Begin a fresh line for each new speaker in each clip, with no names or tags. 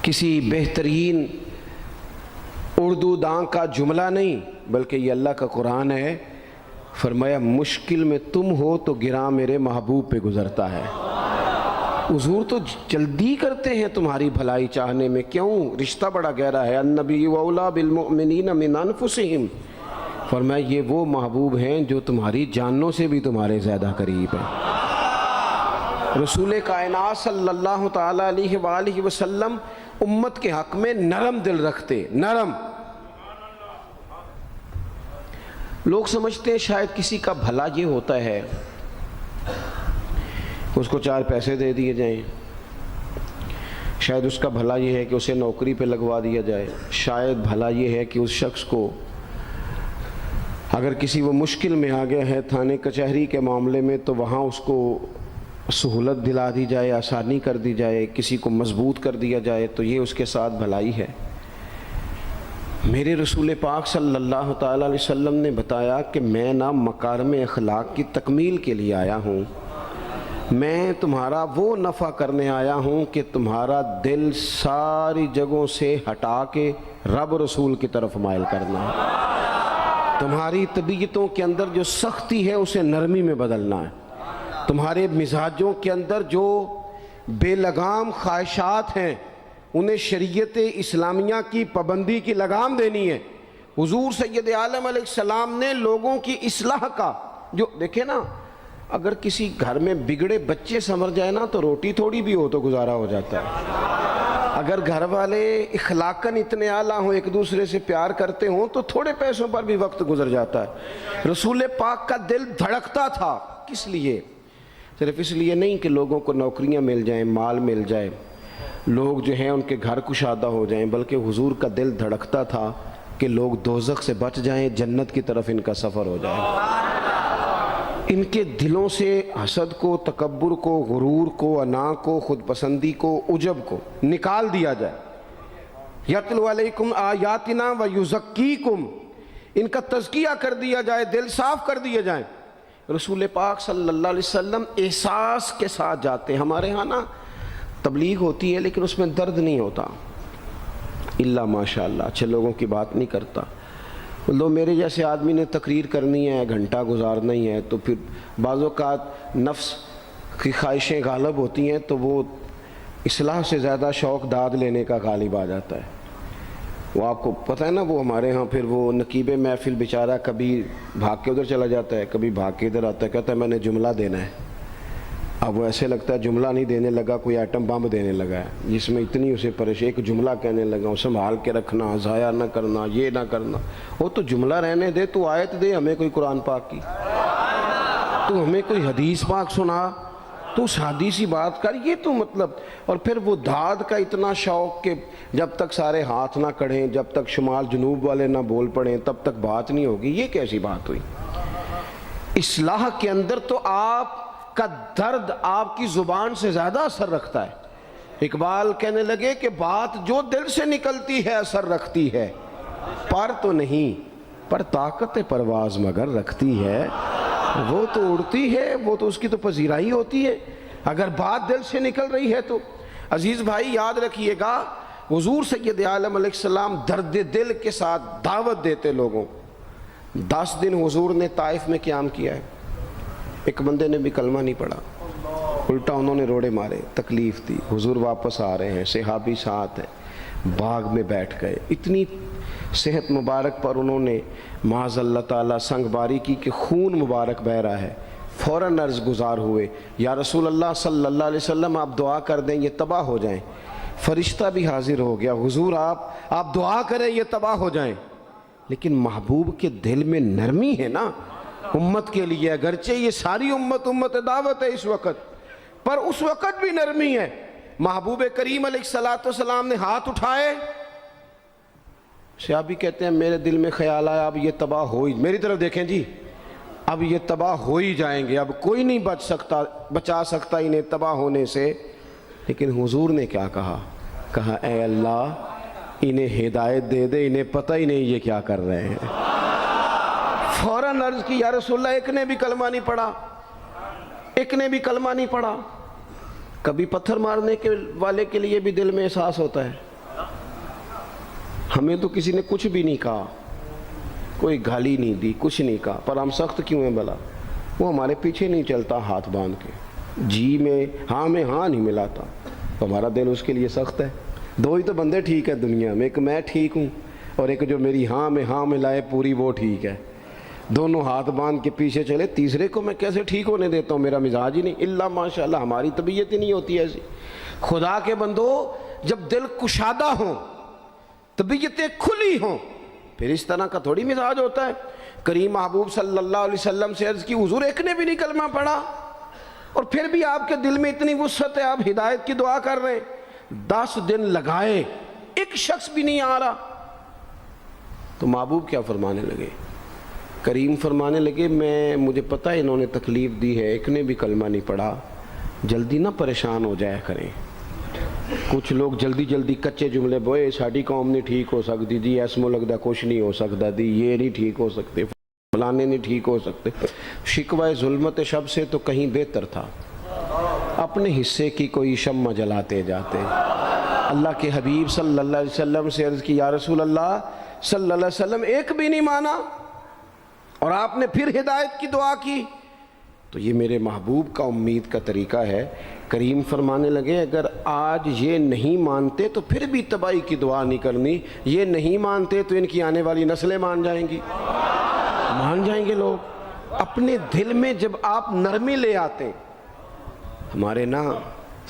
کسی بہترین اردو داں کا جملہ نہیں بلکہ یہ اللہ کا قرآن ہے۔ فرمایا مشکل میں تم ہو تو گراں میرے محبوب پہ گزرتا ہے۔ حضور تو جلدی کرتے ہیں تمہاری بھلائی چاہنے میں، کیوں؟ رشتہ بڑا گہرا ہے۔ النبی اولیٰ بالمؤمنین من انفسہم، فرمایا یہ وہ محبوب ہیں جو تمہاری جانوں سے بھی تمہارے زیادہ قریب ہیں۔ رسول کائنات صلی اللہ تعالیٰ علیہ وآلہ وسلم امت کے حق میں نرم دل رکھتے، نرم۔ لوگ سمجھتے ہیں شاید کسی کا بھلا یہ ہوتا ہے کہ اس کو 4 پیسے دے دیے جائیں، شاید اس کا بھلا یہ ہے کہ اسے نوکری پہ لگوا دیا جائے، شاید بھلا یہ ہے کہ اس شخص کو اگر کسی وہ مشکل میں آ گیا ہے تھانے کچہری کے معاملے میں تو وہاں اس کو سہولت دلا دی جائے، آسانی کر دی جائے، کسی کو مضبوط کر دیا جائے، تو یہ اس کے ساتھ بھلائی ہے۔ میرے رسول پاک صلی اللہ تعالیٰ علیہ وسلم نے بتایا کہ میں نہ مکارم اخلاق کی تکمیل کے لیے آیا ہوں، میں تمہارا وہ نفع کرنے آیا ہوں کہ تمہارا دل ساری جگہوں سے ہٹا کے رب رسول کی طرف مائل کرنا ہے، تمہاری طبیعتوں کے اندر جو سختی ہے اسے نرمی میں بدلنا ہے، تمہارے مزاجوں کے اندر جو بے لگام خواہشات ہیں انہیں شریعت اسلامیہ کی پابندی کی لگام دینی ہے۔ حضور سید عالم علیہ السلام نے لوگوں کی اصلاح کا جو دیکھیں نا، اگر کسی گھر میں بگڑے بچے سنور جائے نا تو روٹی تھوڑی بھی ہو تو گزارا ہو جاتا ہے، اگر گھر والے اخلاقاً اتنے اعلیٰ ہوں، ایک دوسرے سے پیار کرتے ہوں تو تھوڑے پیسوں پر بھی وقت گزر جاتا ہے۔ رسول پاک کا دل دھڑکتا تھا، کس لیے؟ صرف اس لیے نہیں کہ لوگوں کو نوکریاں مل جائیں، مال مل جائے، لوگ جو ہیں ان کے گھر کشادہ ہو جائیں، بلکہ حضور کا دل دھڑکتا تھا کہ لوگ دوزخ سے بچ جائیں، جنت کی طرف ان کا سفر ہو جائے، ان کے دلوں سے حسد کو، تکبر کو، غرور کو، انا کو، خود پسندی کو، عجب کو نکال دیا جائے۔ یتلو علیکم آیاتنا ویزکیکم، ان کا تزکیہ کر دیا جائے، دل صاف کر دیے جائیں۔ رسول پاک صلی اللہ علیہ وسلم احساس کے ساتھ جاتے ہیں۔ ہمارے ہاں نا تبلیغ ہوتی ہے لیکن اس میں درد نہیں ہوتا، الا ماشاء اللہ، اچھے لوگوں کی بات نہیں کرتا۔ لو میرے جیسے آدمی نے تقریر کرنی ہے، گھنٹہ گزارنا ہی ہے، تو پھر بعض اوقات نفس کی خواہشیں غالب ہوتی ہیں تو وہ اصلاح سے زیادہ شوق داد لینے کا غالب آ جاتا ہے۔ وہ آپ کو پتہ ہے نا، وہ ہمارے ہاں پھر وہ نقیب محفل بیچارہ کبھی بھاگ کے ادھر چلا جاتا ہے، کبھی بھاگ کے ادھر آتا ہے، کہتا ہے میں نے جملہ دینا ہے۔ اب وہ ایسے لگتا ہے جملہ نہیں دینے لگا، کوئی ایٹم بم دینے لگا ہے، جس میں اتنی اسے پریشانی، ایک جملہ کہنے لگا ہوں، سنبھال کے رکھنا، ضائع نہ کرنا، یہ نہ کرنا۔ وہ تو جملہ رہنے دے، تو آیت دے ہمیں کوئی قرآن پاک کی، تو ہمیں کوئی حدیث پاک سنا، تو اس حدیثی بات کر، یہ تو مطلب۔ اور پھر وہ داد کا اتنا شوق کہ جب تک سارے ہاتھ نہ کڑھیں، جب تک شمال جنوب والے نہ بول پڑیں تب تک بات نہیں ہوگی۔ یہ کیسی بات ہوئی؟ اصلاح کے اندر تو آپ کا درد آپ کی زبان سے زیادہ اثر رکھتا ہے۔ اقبال کہنے لگے کہ بات جو دل سے نکلتی ہے اثر رکھتی ہے، پر تو نہیں، پر طاقت پرواز مگر رکھتی ہے۔ وہ تو اڑتی ہے، وہ تو اس کی تو پذیرائی ہوتی ہے، اگر بات دل سے نکل رہی ہے تو۔ عزیز بھائی یاد رکھیے گا، حضور سید عالم علیہ السلام درد دل کے ساتھ دعوت دیتے لوگوں۔ 10 دن حضور نے طائف میں قیام کیا ہے، ایک بندے نے بھی کلمہ نہیں پڑھا، الٹا انہوں نے روڑے مارے، تکلیف دی۔ حضور واپس آ رہے ہیں، صحابی ساتھ ہیں، باغ میں بیٹھ گئے، اتنی صحت مبارک پر انہوں نے معاذ اللہ تعالیٰ سنگ باری کی کہ خون مبارک بہہ رہا ہے۔ فوراً عرض گزار ہوئے، یا رسول اللہ صلی اللہ علیہ وسلم آپ دعا کر دیں یہ تباہ ہو جائیں۔ فرشتہ بھی حاضر ہو گیا، حضور آپ دعا کریں یہ تباہ ہو جائیں۔ لیکن محبوب کے دل میں نرمی ہے نا امت کے لیے، اگرچہ یہ ساری امت دعوت ہے اس وقت، پر اس وقت بھی نرمی ہے۔ محبوب کریم علیہ السلام نے ہاتھ اٹھائے، صحابی کہتے ہیں میرے دل میں خیال آیا اب یہ تباہ ہو ہی، میری طرف دیکھیں جی، اب یہ تباہ ہو ہی جائیں گے، اب کوئی نہیں بچا سکتا انہیں تباہ ہونے سے۔ لیکن حضور نے کیا کہا اے اللہ انہیں ہدایت دے دے، انہیں پتہ ہی نہیں یہ کیا کر رہے ہیں۔ فوراً عرض کی یا رسول اللہ ایک نے بھی کلمہ نہیں پڑھا، ایک نے بھی کلمہ نہیں پڑھا۔ کبھی پتھر مارنے والے کے لیے بھی دل میں احساس ہوتا ہے، ہمیں تو کسی نے کچھ بھی نہیں کہا, کوئی گالی نہیں دی, کچھ نہیں کہا, پر ہم سخت کیوں ہیں بھلا؟ وہ ہمارے پیچھے نہیں چلتا ہاتھ باندھ کے, جی میں ہاں نہیں ملاتا, تو ہمارا دل اس کے لیے سخت ہے. دو ہی تو بندے ٹھیک ہے دنیا میں, ایک میں ٹھیک ہوں اور ایک جو میری ہاں میں ہاں ملائے پوری وہ ٹھیک ہے. دونوں ہاتھ باندھ کے پیچھے چلے, تیسرے کو میں کیسے ٹھیک ہونے دیتا ہوں؟ میرا مزاج ہی نہیں. اللہ ماشاء اللہ ہماری طبیعت ہی نہیں ہوتی ایسی. خدا کے بندو, جب دل کشادہ ہوں, طبیعتیں کھلی ہوں, پھر اس طرح کا تھوڑی مزاج ہوتا ہے. کریم محبوب صلی اللہ علیہ وسلم سے عرض کی, حضور ایک نے بھی نہیں کلمہ پڑھا اور پھر بھی آپ کے دل میں اتنی وسعت ہے, آپ ہدایت کی دعا کر رہے ہیں. 10 دن لگائے, ایک شخص بھی نہیں آ رہا. تو محبوب کیا فرمانے لگے؟ کریم فرمانے لگے, مجھے پتہ ہے انہوں نے تکلیف دی ہے, ایک نے بھی کلمہ نہیں پڑھا, جلدی نہ پریشان ہو جایا کریں. کچھ لوگ جلدی کچے جملے بوئے, ساڑی قوم نہیں ٹھیک ہو سکتی جی, ایسمو لگتا کچھ نہیں ہو سکتا دی, یہ نہیں ٹھیک ہو سکتے, فلانے نہیں ٹھیک ہو سکتے. شکوہ ظلمت شب سے تو کہیں بہتر تھا, اپنے حصے کی کوئی شمع جلاتے جاتے. اللہ کے حبیب صلی اللہ علیہ وسلم سے عرض کی, یا رسول اللہ صلی اللہ علیہ وسلم ایک بھی نہیں مانا اور آپ نے پھر ہدایت کی دعا کی. تو یہ میرے محبوب کا امید کا طریقہ ہے. کریم فرمانے لگے, اگر آج یہ نہیں مانتے تو پھر بھی تباہی کی دعا نہیں کرنی, یہ نہیں مانتے تو ان کی آنے والی نسلیں مان جائیں گی, مان جائیں گے لوگ. اپنے دل میں جب آپ نرمی لے آتے, ہمارے نا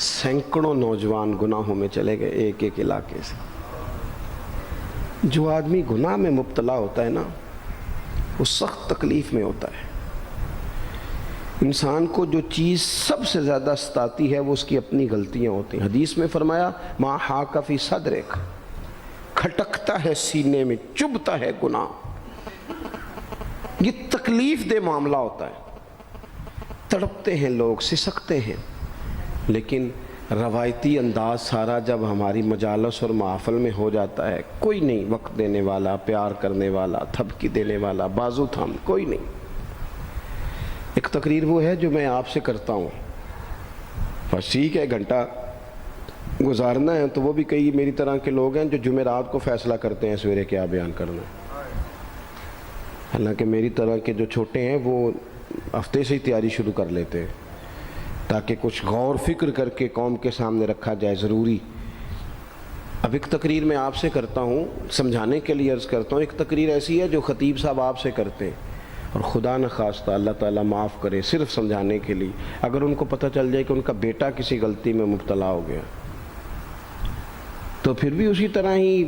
سینکڑوں نوجوان گناہوں میں چلے گئے ایک ایک علاقے سے. جو آدمی گناہ میں مبتلا ہوتا ہے نا, وہ سخت تکلیف میں ہوتا ہے. انسان کو جو چیز سب سے زیادہ ستاتی ہے وہ اس کی اپنی غلطیاں ہوتی ہیں. حدیث میں فرمایا, ما حاک فی صدرک, کھٹکتا ہے سینے میں, چبھتا ہے گناہ. یہ تکلیف دہ معاملہ ہوتا ہے, تڑپتے ہیں لوگ, سسکتے ہیں. لیکن روایتی انداز سارا جب ہماری مجالس اور محافل میں ہو جاتا ہے, کوئی نہیں وقت دینے والا, پیار کرنے والا, تھپکی دینے والا, بازو تھام, کوئی نہیں. ایک تقریر وہ ہے جو میں آپ سے کرتا ہوں, بس ٹھیک ہے گھنٹہ گزارنا ہے, تو وہ بھی کئی میری طرح کے لوگ ہیں جو جمعرات کو فیصلہ کرتے ہیں سویرے کیا بیان کرنا ہے. حالانکہ میری طرح کے جو چھوٹے ہیں وہ ہفتے سے ہی تیاری شروع کر لیتے ہیں تاکہ کچھ غور فکر کر کے قوم کے سامنے رکھا جائے, ضروری. اب ایک تقریر میں آپ سے کرتا ہوں, سمجھانے کے لیے عرض کرتا ہوں. ایک تقریر ایسی ہے جو خطیب صاحب آپ سے کرتے ہیں, اور خدا نہ خواستہ اللہ تعالیٰ معاف کرے, صرف سمجھانے کے لیے, اگر ان کو پتہ چل جائے کہ ان کا بیٹا کسی غلطی میں مبتلا ہو گیا, تو پھر بھی اسی طرح ہی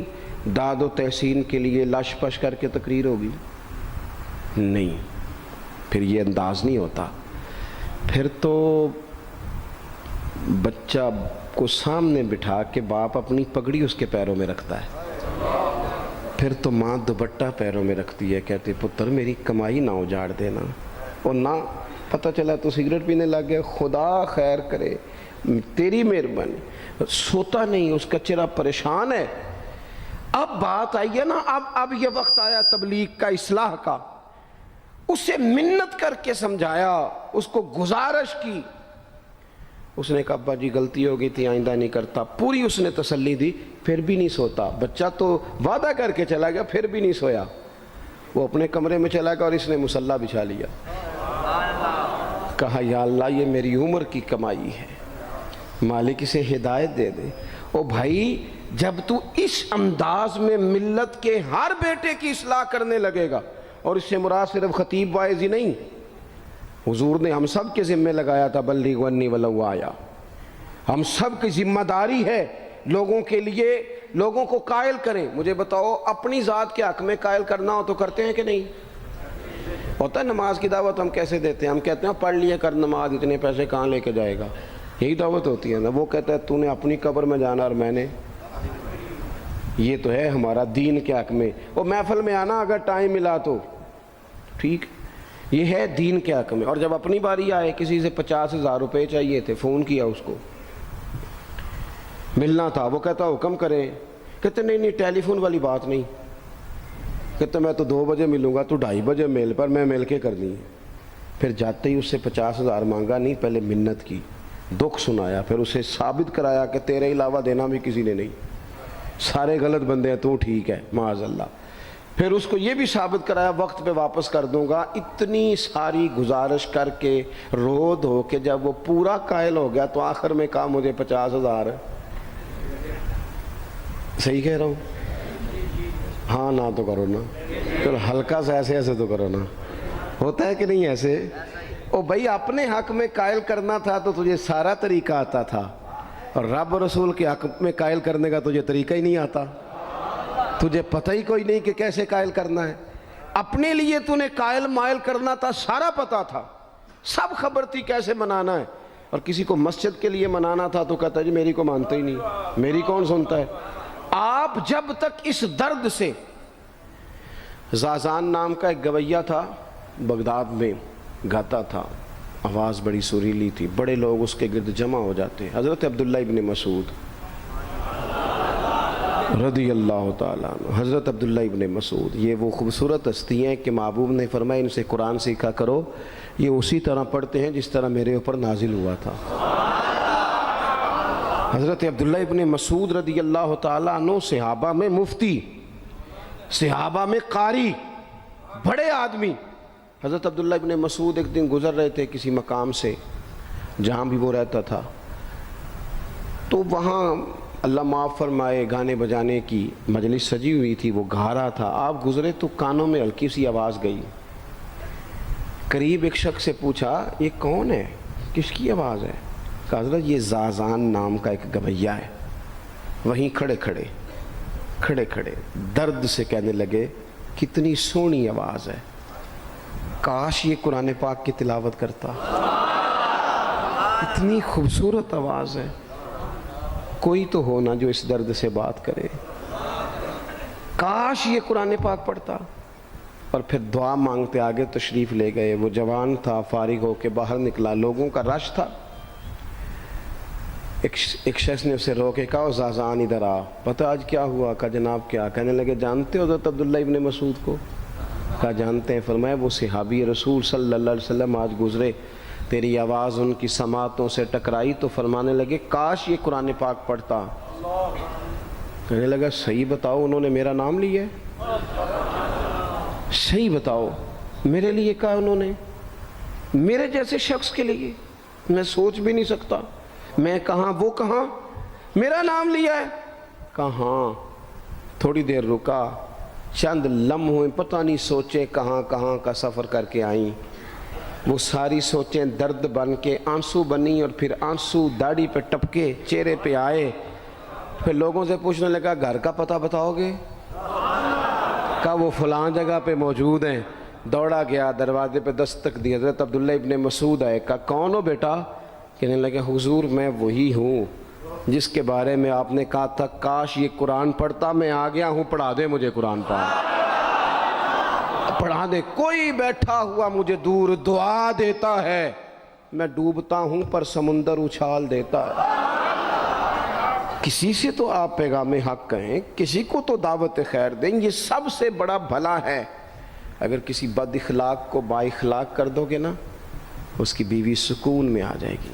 داد و تحسین کے لیے لش پش کر کے تقریر ہوگی؟ نہیں, پھر یہ انداز نہیں ہوتا. پھر تو بچہ کو سامنے بٹھا کے باپ اپنی پگڑی اس کے پیروں میں رکھتا ہے, پھر تو ماں دوپٹہ پیروں میں رکھتی ہے, کہتی پتر میری کمائی نہ اجاڑ دینا. اور نہ پتہ چلا تو سگریٹ پینے لگ گیا, خدا خیر کرے, تیری مہربانی. سوتا نہیں, اس کا چہرہ پریشان ہے. اب بات آئی ہے نا, اب یہ وقت آیا تبلیغ کا, اصلاح کا. اسے منت کر کے سمجھایا, اس کو گزارش کی. اس نے کہا ابا جی غلطی ہو گئی تھی, آئندہ نہیں کرتا. پوری اس نے تسلی دی, پھر بھی نہیں سوتا. بچہ تو وعدہ کر کے چلا گیا, پھر بھی نہیں سویا. وہ اپنے کمرے میں چلا گیا اور اس نے مصلی بچھا لیا. کہا یا اللہ یہ میری عمر کی کمائی ہے, مالک اسے ہدایت دے دے. او بھائی, جب تو اس انداز میں ملت کے ہر بیٹے کی اصلاح کرنے لگے گا, اور اس سے مراد صرف خطیب واعظ ہی نہیں, حضور نے ہم سب کے ذمہ لگایا تھا بلغ عنی ولو آیا. ہم سب کی ذمہ داری ہے لوگوں کے لیے, لوگوں کو قائل کریں. مجھے بتاؤ, اپنی ذات کے حق میں قائل کرنا ہو تو کرتے ہیں کہ نہیں؟ ہوتا ہے نماز کی دعوت ہم کیسے دیتے ہیں؟ ہم کہتے ہیں پڑھ لیے کر نماز, اتنے پیسے کہاں لے کے جائے گا, یہی دعوت ہوتی ہے نا. وہ کہتا ہے تو نے اپنی قبر میں جانا اور میں نے, یہ تو ہے ہمارا دین کے حق میں. وہ محفل میں آنا اگر ٹائم ملا تو ٹھیک, یہ ہے دین کے حق میں. اور جب اپنی باری آئے, کسی سے 50,000 روپے چاہیے تھے, فون کیا اس کو, ملنا تھا, وہ کہتا حکم کریں. کہتے نہیں ٹیلی فون والی بات نہیں. کہتے میں تو 2 بجے ملوں گا, تو 2:30 بجے مل, پر میں مل کے کرنی ہے. پھر جاتے ہی اس سے 50,000 مانگا نہیں, پہلے منت کی, دکھ سنایا, پھر اسے ثابت کرایا کہ تیرے علاوہ دینا بھی کسی نے نہیں. سارے غلط بندے ہیں، تو ٹھیک ہے معاذ اللہ۔ پھر اس کو یہ بھی ثابت کرایا وقت پہ واپس کر دوں گا۔ اتنی ساری گزارش کر کے رو دھو کے جب وہ پورا قائل ہو گیا تو آخر میں کہا مجھے 50,000۔ صحیح کہہ رہا ہوں؟ ہاں نہ تو کرو نا، چلو ہلکا سا ایسے ایسے تو کرو نا، ہوتا ہے کہ نہیں ایسے؟ او بھائی اپنے حق میں قائل کرنا تھا تو تجھے سارا طریقہ آتا تھا، اور رب رسول کے حق میں قائل کرنے کا تجھے طریقہ ہی نہیں آتا، تجھے پتہ ہی کوئی نہیں کہ کیسے قائل کرنا ہے۔ اپنے لیے تو نے قائل مائل کرنا تھا، سارا پتہ تھا، سب خبر تھی کیسے منانا ہے، اور کسی کو مسجد کے لیے منانا تھا تو کہتا جی میری کو مانتے ہی نہیں، میری کون سنتا ہے۔ آپ جب تک اس درد سے، زازان نام کا ایک گویہ تھا بغداد میں، گاتا تھا، آواز بڑی سریلی تھی، بڑے لوگ اس کے گرد جمع ہو جاتے۔ حضرت عبداللہ ابن مسعود رضی اللہ تعالیٰ عنہ، حضرت عبداللہ ابن مسعود، یہ وہ خوبصورت ہستی ہیں کہ محبوب نے فرمایا ان سے قرآن سیکھا کرو، یہ اسی طرح پڑھتے ہیں جس طرح میرے اوپر نازل ہوا تھا۔ حضرت عبداللہ ابن مسعود رضی اللہ تعالیٰ عنہ صحابہ میں مفتی، صحابہ میں قاری، بڑے آدمی۔ حضرت عبداللہ ابن مسعود ایک دن گزر رہے تھے کسی مقام سے جہاں بھی وہ رہتا تھا، تو وہاں اللہ معاف فرمائے گانے بجانے کی مجلس سجی ہوئی تھی، وہ گا رہا تھا، آپ گزرے تو کانوں میں ہلکی سی آواز گئی۔ قریب ایک شخص سے پوچھا یہ کون ہے، کس کی آواز ہے؟ کہا حضرت یہ زازان نام کا ایک گویہ ہے۔ وہیں کھڑے کھڑے درد سے کہنے لگے کتنی سونی آواز ہے، کاش یہ قرآن پاک کی تلاوت کرتا، اتنی خوبصورت آواز ہے، کوئی تو ہو نا جو اس درد سے بات کرے، کاش یہ قرآن پاک پڑھتا۔ اور پھر دعا مانگتے آگے تشریف لے گئے۔ وہ جوان تھا، فارغ ہو کے باہر نکلا، لوگوں کا رش تھا، ایک شخص نے اسے روکے، کہا زازان ادھر آ، پتہ آج کیا ہوا؟ کہا جناب کیا؟ کہنے لگے جانتے ہو حضرت عبداللہ ابن مسعود کو؟ کہا جانتے ہیں۔ فرمایا وہ صحابی رسول صلی اللہ علیہ وسلم آج گزرے، تیری آواز ان کی سماعتوں سے ٹکرائی تو فرمانے لگے کاش یہ قرآن پاک پڑھتا۔ کہنے لگا صحیح بتاؤ انہوں نے میرا نام لیا ہے؟ صحیح بتاؤ میرے لیے کہا انہوں نے؟ میرے جیسے شخص کے لیے میں سوچ بھی نہیں سکتا، میں کہاں وہ کہاں، میرا نام لیا ہے؟ کہاں؟ تھوڑی دیر رکا، چند لمحوں پتہ نہیں سوچے کہاں کہاں کا سفر کر کے آئیں، وہ ساری سوچیں درد بن کے آنسو بنی، اور پھر آنسو داڑھی پہ ٹپکے چہرے پہ آئے۔ پھر لوگوں سے پوچھنے لگا گھر کا پتہ بتاؤ گے؟ کہا وہ فلاں جگہ پہ موجود ہیں۔ دوڑا گیا، دروازے پہ دستک دی، حضرت عبداللہ ابن مسعود آئے، کہا کون ہو بیٹا؟ کہنے لگے حضور میں وہی ہوں جس کے بارے میں آپ نے کہا تھا کاش یہ قرآن پڑھتا، میں آ گیا ہوں، پڑھا دے مجھے قرآن پاک، پڑھا دے۔ کوئی بیٹھا ہوا مجھے دور دعا دیتا ہے، میں ڈوبتا ہوں پر سمندر اچھال دیتا ہے۔ کسی سے تو آپ پیغام حق کہیں، کسی کو تو دعوت خیر دیں، یہ سب سے بڑا بھلا ہے۔ اگر کسی بد اخلاق کو با اخلاق کر دو گے نا، اس کی بیوی سکون میں آ جائے گی،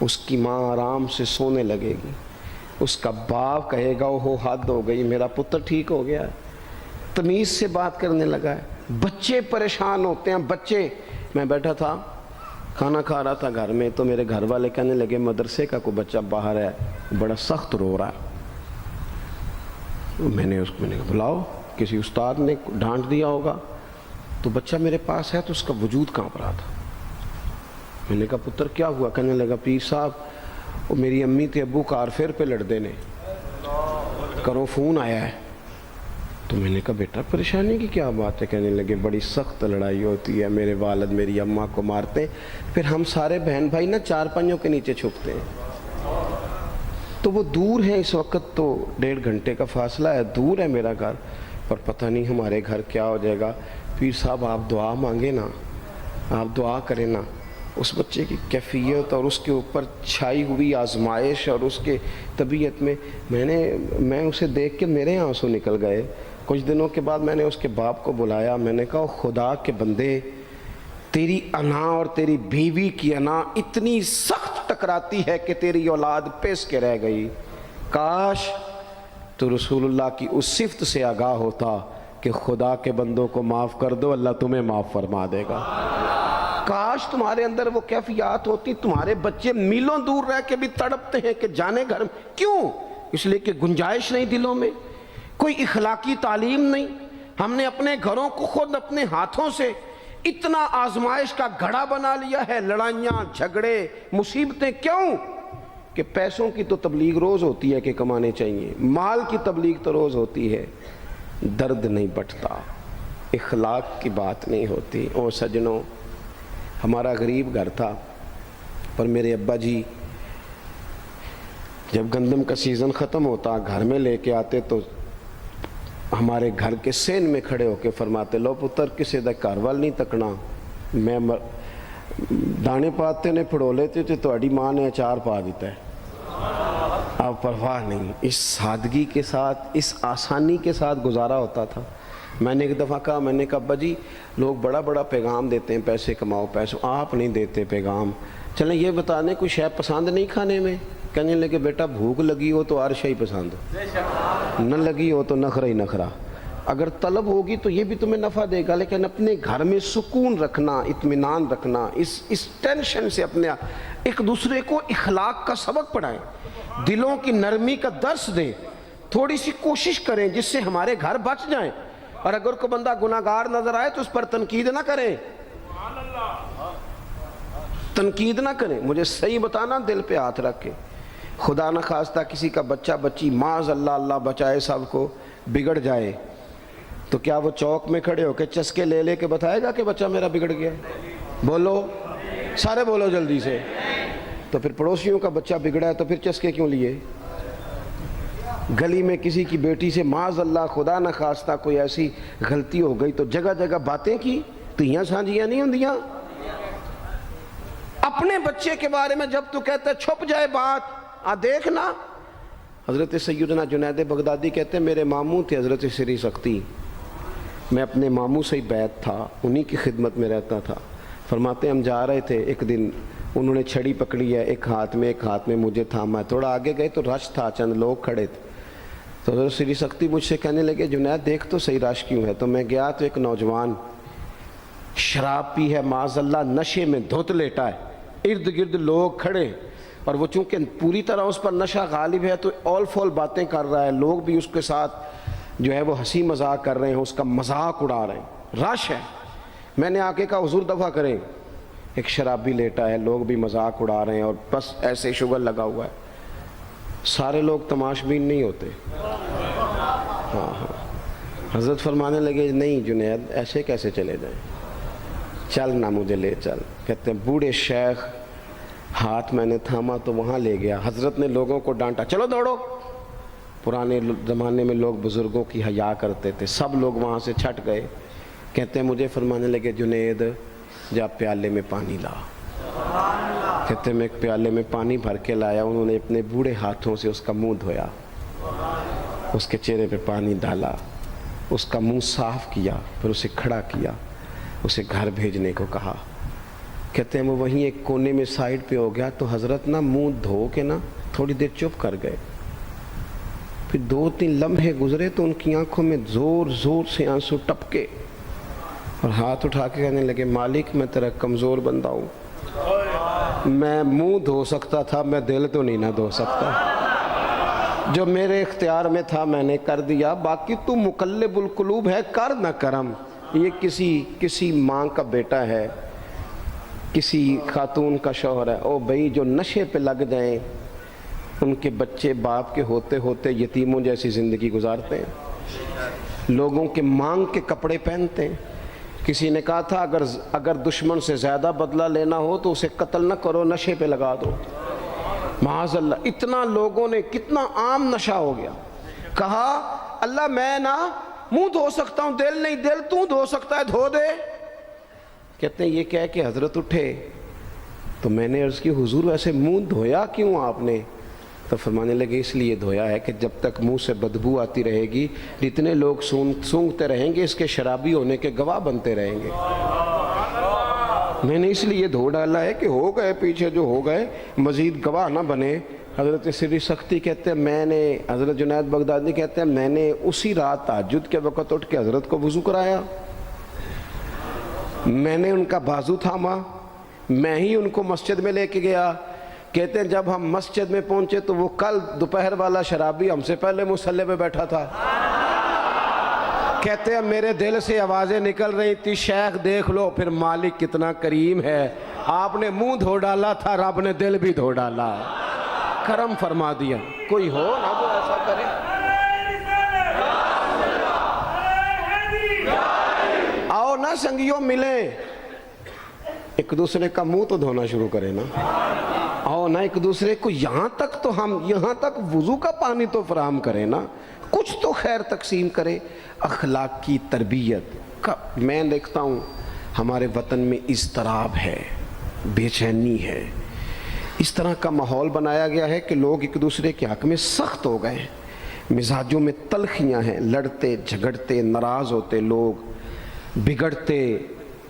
اس کی ماں آرام سے سونے لگے گی، اس کا باپ کہے گا وہ حد ہو گئی، میرا پتر ٹھیک ہو گیا ہے، تمیز سے بات کرنے لگا ہے۔ بچے پریشان ہوتے ہیں، بچے، میں بیٹھا تھا کھانا کھا رہا تھا گھر میں، تو میرے گھر والے کہنے لگے مدرسے کا کوئی بچہ باہر ہے، بڑا سخت رو رہا ہے۔ میں نے کہا بلاؤ، کسی استاد نے ڈانٹ دیا ہوگا، تو بچہ میرے پاس ہے تو اس کا وجود کانپ رہا تھا۔ میں نے کہا پتر کیا ہوا؟ کہنے لگا پیر صاحب وہ میری امی تھے ابو کارفیر پہ لڑ دینے، کرو فون آیا ہے۔ تو میں نے کہا بیٹا پریشانی کی کیا بات ہے؟ کہنے لگے بڑی سخت لڑائی ہوتی ہے، میرے والد میری اماں کو مارتے، پھر ہم سارے بہن بھائی نا چارپائیوں کے نیچے چھپتے ہیں، تو وہ دور ہے، اس وقت تو 1.5 گھنٹے کا فاصلہ ہے، دور ہے میرا گھر، پر پتہ نہیں ہمارے گھر کیا ہو جائے گا۔ پیر صاحب آپ دعا مانگے نا، آپ دعا کریں نا، اس بچے کی کیفیت اور اس کے اوپر چھائی ہوئی آزمائش اور اس کے طبیعت میں میں اسے دیکھ کے میرے آنسو نکل گئے۔ کچھ دنوں کے بعد میں نے اس کے باپ کو بلایا، میں نے کہا خدا کے بندے، تیری انا اور تیری بیوی کی انا اتنی سخت ٹکراتی ہے کہ تیری اولاد پیس کے رہ گئی، کاش تو رسول اللہ کی اس صفت سے آگاہ ہوتا کہ خدا کے بندوں کو معاف کر دو، اللہ تمہیں معاف فرما دے گا۔ کاش تمہارے اندر وہ کیفیات ہوتی، تمہارے بچے میلوں دور رہ کے بھی تڑپتے ہیں کہ جانے گھر میں، کیوں؟ اس لیے کہ گنجائش نہیں دلوں میں، کوئی اخلاقی تعلیم نہیں۔ ہم نے اپنے گھروں کو خود اپنے ہاتھوں سے اتنا آزمائش کا گھڑا بنا لیا ہے، لڑائیاں، جھگڑے، مصیبتیں، کیوں؟ کہ پیسوں کی تو تبلیغ روز ہوتی ہے کہ کمانے چاہیے، مال کی تبلیغ تو روز ہوتی ہے، درد نہیں بٹتا، اخلاق کی بات نہیں ہوتی۔ او سجنوں، ہمارا غریب گھر تھا، پر میرے ابا جی جب گندم کا سیزن ختم ہوتا گھر میں لے کے آتے تو ہمارے گھر کے سین میں کھڑے ہو کے فرماتے، لو پتر کسے دا گھر وال نہیں تکنا، میں دانے پاتے نے پھڑو لیتے تو تہاڈی ماں نے اچار پا دیتا ہے، آپ پرواہ نہیں۔ اس سادگی کے ساتھ، اس آسانی کے ساتھ گزارا ہوتا تھا۔ میں نے ایک دفعہ کہا، میں نے کہا ابا جی لوگ بڑا بڑا پیغام دیتے ہیں، پیسے کماؤ پیسے، آپ نہیں دیتے پیغام، چلیں یہ بتا دیں کوئی شے پسند نہیں کھانے میں؟ کہنے لگے بیٹا بھوک لگی ہو تو ہر شے پسند ہو، نہ لگی ہو تو نخرہ ہی نخرہ، اگر طلب ہوگی تو یہ بھی تمہیں نفع دے گا، لیکن اپنے گھر میں سکون رکھنا، اطمینان رکھنا، اس ٹینشن سے اپنے ایک دوسرے کو اخلاق کا سبق پڑھائیں، دلوں کی نرمی کا درس دیں، تھوڑی سی کوشش کریں جس سے ہمارے گھر بچ جائیں، اور اگر کوئی بندہ گناہگار نظر آئے تو اس پر تنقید نہ کریں، تنقید نہ کریں، مجھے صحیح بتانا، دل پہ ہاتھ رکھ کے۔ خدا نہ خواستہ کسی کا بچہ بچی معاذ اللہ، اللہ بچائے سب کو، بگڑ جائے تو کیا وہ چوک میں کھڑے ہو کے چسکے لے لے کے بتائے گا کہ بچہ میرا بگڑ گیا؟ بولو سارے، بولو جلدی سے۔ تو پھر پڑوسیوں کا بچہ بگڑا ہے تو پھر چسکے کیوں لیے؟ گلی میں کسی کی بیٹی سے معاذ اللہ خدا نہ خواستہ کوئی ایسی غلطی ہو گئی تو جگہ جگہ باتیں کی، تیاں سانجیاں نہیں ہوندیاں؟ اپنے بچے کے بارے میں جب تو کہتا ہے چھپ جائے بات، دیکھنا۔ حضرت سیدنا جنید بغدادی کہتے ہیں میرے ماموں تھے حضرت سری سختی، میں اپنے ماموں سے ہی بیعت تھا، انہی کی خدمت میں رہتا تھا۔ فرماتے ہیں ہم جا رہے تھے، ایک دن انہوں نے چھڑی پکڑی ہے، ایک ہاتھ میں مجھے تھاما، تھوڑا آگے گئے تو رش تھا، چند لوگ کھڑے تھے، تو حضرت سری سختی مجھ سے کہنے لگے جنید دیکھ تو صحیح رش کیوں ہے؟ تو میں گیا تو ایک نوجوان شراب پی ہے، معاذ اللہ نشے میں دھت لیٹا ہے، ارد گرد لوگ کھڑے، اور وہ چونکہ پوری طرح اس پر نشہ غالب ہے تو اول فول باتیں کر رہا ہے، لوگ بھی اس کے ساتھ جو ہے وہ ہنسی مذاق کر رہے ہیں، اس کا مذاق اڑا رہے ہیں، رش ہے۔ میں نے آ کے کہا حضور دفع کریں، ایک شرابی لیٹا ہے، لوگ بھی مذاق اڑا رہے ہیں اور بس ایسے شوگر لگا ہوا ہے۔ سارے لوگ تماش بین نہیں ہوتے، ہاں۔ حضرت فرمانے لگے نہیں جنید ایسے کیسے چلے جائیں، چل نہ مجھے لے چل۔ کہتے ہیں بوڑھے شیخ، ہاتھ میں نے تھاما تو وہاں لے گیا، حضرت نے لوگوں کو ڈانٹا چلو دوڑو۔ پرانے زمانے میں لوگ بزرگوں کی حیا کرتے تھے، سب لوگ وہاں سے چھٹ گئے۔ کہتے ہیں مجھے فرمانے لگے جنید جا پیالے میں پانی لا۔ کہتے ہیں میں ایک پیالے میں پانی بھر کے لایا، انہوں نے اپنے بوڑھے ہاتھوں سے اس کا منہ دھویا، اس کے چہرے پہ پانی ڈالا، اس کا منہ صاف کیا، پھر اسے کھڑا کیا، اسے گھر بھیجنے کو کہا۔ کہتے ہیں وہ وہیں ایک کونے میں سائیڈ پہ ہو گیا تو حضرت نا منہ دھو کے نا تھوڑی دیر چپ کر گئے، پھر 2-3 لمحے گزرے تو ان کی آنکھوں میں زور زور سے آنسو ٹپکے اور ہاتھ اٹھا کے کہنے لگے مالک میں تیرا کمزور بندہ ہوں، میں منہ دھو سکتا تھا، میں دل تو نہیں نہ دھو سکتا، جو میرے اختیار میں تھا میں نے کر دیا، باقی تو مقلب القلوب ہے، کر نہ کرم۔ یہ کسی ماں کا بیٹا ہے، کسی خاتون کا شوہر ہے، او بھائی جو نشے پہ لگ جائیں ان کے بچے باپ کے ہوتے ہوتے یتیموں جیسی زندگی گزارتے ہیں، لوگوں کے مانگ کے کپڑے پہنتے ہیں۔ کسی نے کہا تھا اگر دشمن سے زیادہ بدلہ لینا ہو تو اسے قتل نہ کرو، نشے پہ لگا دو۔ معاذ اللہ، اتنا لوگوں نے، کتنا عام نشہ ہو گیا۔ کہا اللہ میں نا منہ دھو سکتا ہوں، دل نہیں، دل تو دھو سکتا ہے، دھو دے۔ کہتے ہیں یہ کہہ کہ حضرت اٹھے تو میں نے عرض کی حضور ویسے منہ دھویا کیوں آپ نے؟ تو فرمانے لگے اس لیے دھویا ہے کہ جب تک منہ سے بدبو آتی رہے گی جتنے لوگ سونگتے رہیں گے اس کے شرابی ہونے کے گواہ بنتے رہیں گے۔ میں نے اس لیے دھو ڈالا ہے کہ ہو گئے پیچھے جو ہو گئے مزید گواہ نہ بنے، حضرت سری سختی کہتے ہیں میں نے، حضرت جنید بغدادی کہتے ہیں میں نے اسی رات تہجد کے وقت اٹھ کے حضرت کو وضو کرایا، میں نے ان کا بازو تھاما، میں ہی ان کو مسجد میں لے کے گیا۔ کہتے ہیں جب ہم مسجد میں پہنچے تو وہ کل دوپہر والا شرابی ہم سے پہلے مصلی پہ بیٹھا تھا۔ کہتے ہیں میرے دل سے آوازیں نکل رہی تھی، شیخ دیکھ لو پھر مالک کتنا کریم ہے، آپ نے منہ دھو ڈالا تھا، رب نے دل بھی دھو ڈالا، کرم فرما دیا۔ کوئی ہو نا جو ایسا کرے؟ آؤ نا سنگیوں ملیں، ایک دوسرے کا منہ تو دھونا شروع کرے نا، آؤ نا ایک دوسرے کو یہاں تک تو ہم یہاں تک وضو کا پانی تو فراہم کرے نا، کچھ تو خیر تقسیم کرے۔ اخلاق کی تربیت کا میں دیکھتا ہوں ہمارے وطن میں اضطراب ہے، بے چینی ہے، اس طرح کا ماحول بنایا گیا ہے کہ لوگ ایک دوسرے کے حق میں سخت ہو گئے ہیں، مزاجوں میں تلخیاں ہیں، لڑتے جھگڑتے ناراض ہوتے لوگ، بگڑتے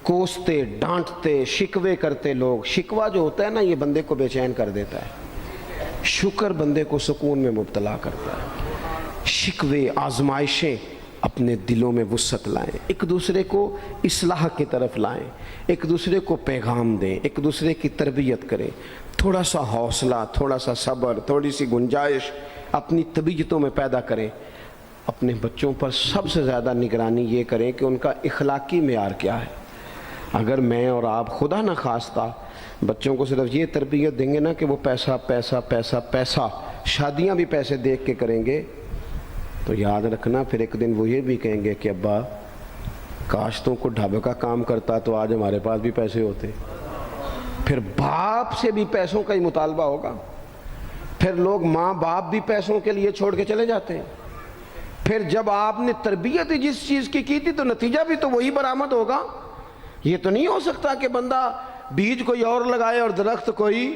کوستے ڈانٹتے شکوے کرتے لوگ۔ شکوہ جو ہوتا ہے نا یہ بندے کو بے چین کر دیتا ہے، شکر بندے کو سکون میں مبتلا کرتا ہے۔ شکوے آزمائشیں اپنے دلوں میں وسعت لائیں، ایک دوسرے کو اصلاح کی طرف لائیں، ایک دوسرے کو پیغام دیں، ایک دوسرے کی تربیت کریں، تھوڑا سا حوصلہ، تھوڑا سا صبر، تھوڑی سی گنجائش اپنی طبیعتوں میں پیدا کریں۔ اپنے بچوں پر سب سے زیادہ نگرانی یہ کریں کہ ان کا اخلاقی معیار کیا ہے۔ اگر میں اور آپ خدا نہ خواستہ بچوں کو صرف یہ تربیت دیں گے نا کہ وہ پیسہ پیسہ پیسہ پیسہ، شادیاں بھی پیسے دیکھ کے کریں گے، تو یاد رکھنا پھر ایک دن وہ یہ بھی کہیں گے کہ ابا کاش تم کو ڈھابے کا کام کرتا تو آج ہمارے پاس بھی پیسے ہوتے۔ پھر باپ سے بھی پیسوں کا ہی مطالبہ ہوگا، پھر لوگ ماں باپ بھی پیسوں کے لیے چھوڑ کے چلے جاتے ہیں۔ پھر جب آپ نے تربیت ہی جس چیز کی تھی تو نتیجہ بھی تو وہی برآمد ہوگا۔ یہ تو نہیں ہو سکتا کہ بندہ بیج کوئی اور لگائے اور درخت کوئی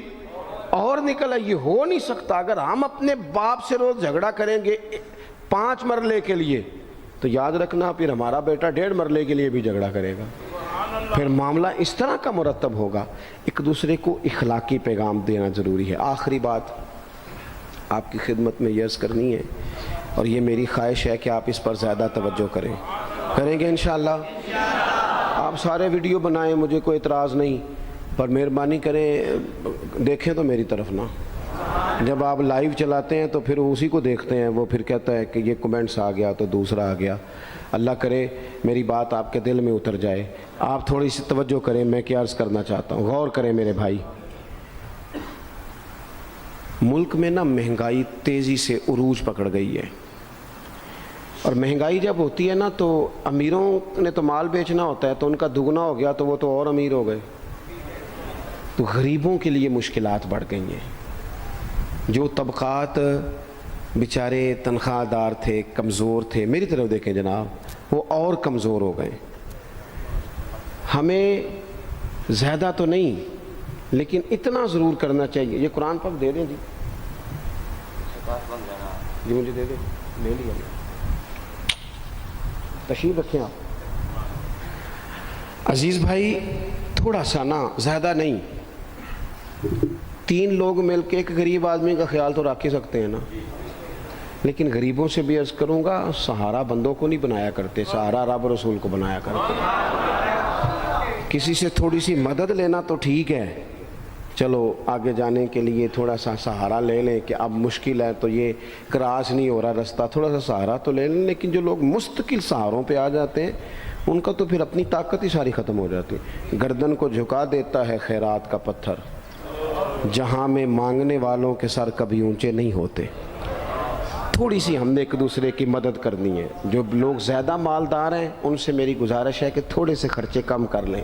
اور نکلے، یہ ہو نہیں سکتا۔ اگر ہم اپنے باپ سے روز جھگڑا کریں گے 5 مرلے کے لیے تو یاد رکھنا پھر ہمارا بیٹا 1.5 مرلے کے لیے بھی جھگڑا کرے گا، پھر معاملہ اس طرح کا مرتب ہوگا۔ ایک دوسرے کو اخلاقی پیغام دینا ضروری ہے۔ آخری بات آپ کی خدمت میں یہ عرض کرنی ہے، اور یہ میری خواہش ہے کہ آپ اس پر زیادہ توجہ کریں گے انشاءاللہ۔ آپ سارے ویڈیو بنائیں، مجھے کوئی اعتراض نہیں، پر مہربانی کریں دیکھیں تو میری طرف نہ۔ جب آپ لائیو چلاتے ہیں تو پھر اسی کو دیکھتے ہیں، وہ پھر کہتا ہے کہ یہ کمنٹس آ گیا تو دوسرا آ گیا۔ اللہ کرے میری بات آپ کے دل میں اتر جائے، آپ تھوڑی سی توجہ کریں۔ میں کیا عرض کرنا چاہتا ہوں، غور کریں میرے بھائی۔ ملک میں نا مہنگائی تیزی سے عروج پکڑ گئی ہے، اور مہنگائی جب ہوتی ہے نا تو امیروں نے تو مال بیچنا ہوتا ہے تو ان کا دگنا ہو گیا تو وہ تو اور امیر ہو گئے، تو غریبوں کے لیے مشکلات بڑھ گئی ہیں۔ جو طبقات بیچارے تنخواہ دار تھے، کمزور تھے، میری طرف دیکھیں جناب، وہ اور کمزور ہو گئے۔ ہمیں زیادہ تو نہیں لیکن اتنا ضرور کرنا چاہیے۔ یہ قرآن پاک دے دیں جی، جی مجھے دے دیں، لے لیا تشریف رکھیں آپ۔ عزیز بھائی تھوڑا سا نا، زیادہ نہیں، 3 لوگ مل کے ایک غریب آدمی کا خیال تو رکھ ہی سکتے ہیں نا، لیکن غریبوں سے بھی عرض کروں گا سہارا بندوں کو نہیں بنایا کرتے، سہارا رب رسول کو بنایا کرتے۔ کسی سے تھوڑی سی مدد لینا تو ٹھیک ہے، چلو آگے جانے کے لیے تھوڑا سا سہارا لے لیں کہ اب مشکل ہے تو یہ کراس نہیں ہو رہا رستہ، تھوڑا سا سہارا تو لے لیں۔ لیکن جو لوگ مستقل سہاروں پہ آ جاتے ہیں ان کا تو پھر اپنی طاقت ہی ساری ختم ہو جاتی ہے۔ گردن کو جھکا دیتا ہے خیرات کا پتھر، جہاں میں مانگنے والوں کے سر کبھی اونچے نہیں ہوتے۔ تھوڑی سی ہم نے ایک دوسرے کی مدد کرنی ہے۔ جو لوگ زیادہ مالدار ہیں ان سے میری گزارش ہے کہ تھوڑے سے خرچے کم کر لیں،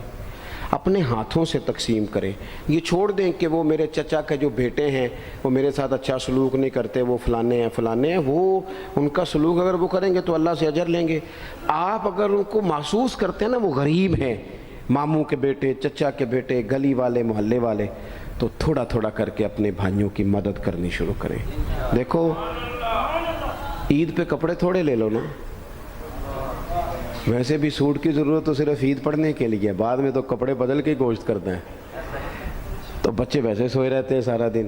اپنے ہاتھوں سے تقسیم کریں۔ یہ چھوڑ دیں کہ وہ میرے چچا کے جو بیٹے ہیں وہ میرے ساتھ اچھا سلوک نہیں کرتے، وہ فلانے ہیں، وہ ان کا سلوک اگر وہ کریں گے تو اللہ سے اجر لیں گے۔ آپ اگر ان کو محسوس کرتے ہیں نا وہ غریب ہیں، ماموں کے بیٹے، چچا کے بیٹے، گلی والے، محلے والے، تو تھوڑا تھوڑا کر کے اپنے بھائیوں کی مدد کرنی شروع کریں۔ دیکھو عید پہ کپڑے تھوڑے لے لو نا، ویسے بھی سوٹ کی ضرورت تو صرف عید پڑھنے کے لیے، بعد میں تو کپڑے بدل کے گوشت کرتے ہیں، تو بچے ویسے سوئے رہتے ہیں سارا دن،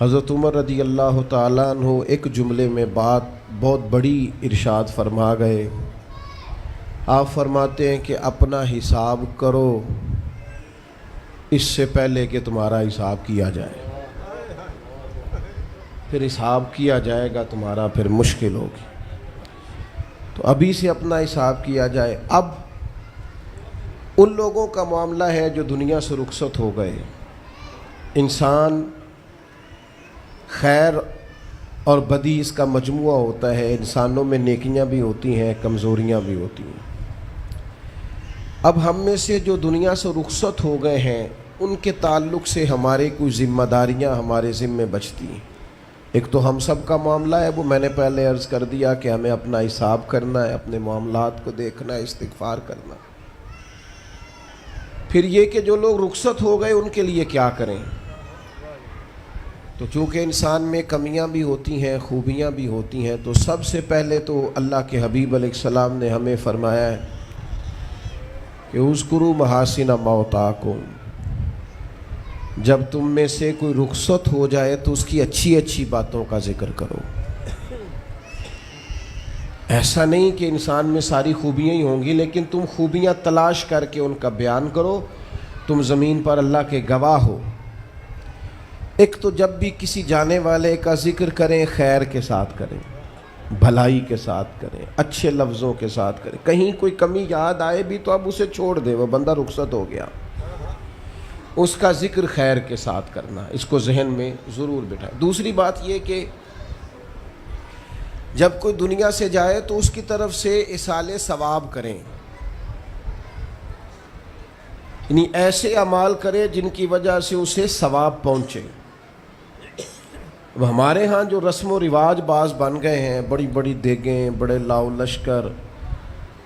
حضرت عمر رضی اللہ تعالیٰ عنہ ایک جملے میں بات بہت بڑی ارشاد فرما گئے. آپ فرماتے ہیں کہ اپنا حساب کرو اس سے پہلے کہ تمہارا حساب کیا جائے. پھر حساب کیا جائے گا تمہارا پھر مشکل ہوگی. تو ابھی سے اپنا حساب کیا جائے. اب ان لوگوں کا معاملہ ہے جو دنیا سے رخصت ہو گئے. انسان خیر اور بدی اس کا مجموعہ ہوتا ہے. انسانوں میں نیکیاں بھی ہوتی ہیں, کمزوریاں بھی ہوتی ہیں. اب ہم میں سے جو دنیا سے رخصت ہو گئے ہیں ان کے تعلق سے ہمارے کچھ ذمہ داریاں ہمارے ذمے بچتی ہیں. ایک تو ہم سب کا معاملہ ہے, وہ میں نے پہلے عرض کر دیا کہ ہمیں اپنا حساب کرنا ہے, اپنے معاملات کو دیکھنا ہے, استغفار کرنا. پھر یہ کہ جو لوگ رخصت ہو گئے ان کے لیے کیا کریں. تو چونکہ انسان میں کمیاں بھی ہوتی ہیں, خوبیاں بھی ہوتی ہیں, تو سب سے پہلے تو اللہ کے حبیب علیہ السلام نے ہمیں فرمایا ہے کہ اذکروا محاسن موتاکم. جب تم میں سے کوئی رخصت ہو جائے تو اس کی اچھی اچھی باتوں کا ذکر کرو. ایسا نہیں کہ انسان میں ساری خوبیاں ہی ہوں گی, لیکن تم خوبیاں تلاش کر کے ان کا بیان کرو. تم زمین پر اللہ کے گواہ ہو. ایک تو جب بھی کسی جانے والے کا ذکر کریں خیر کے ساتھ کریں, بھلائی کے ساتھ کریں, اچھے لفظوں کے ساتھ کریں. کہیں کوئی کمی یاد آئے بھی تو اب اسے چھوڑ دے, وہ بندہ رخصت ہو گیا. اس کا ذکر خیر کے ساتھ کرنا, اس کو ذہن میں ضرور بٹھائیں. دوسری بات یہ کہ جب کوئی دنیا سے جائے تو اس کی طرف سے ایصال ثواب کریں, یعنی ایسے اعمال کرے جن کی وجہ سے اسے ثواب پہنچے. اب ہمارے ہاں جو رسم و رواج بعض بن گئے ہیں, بڑی بڑی دیگیں, بڑے لاؤ لشکر,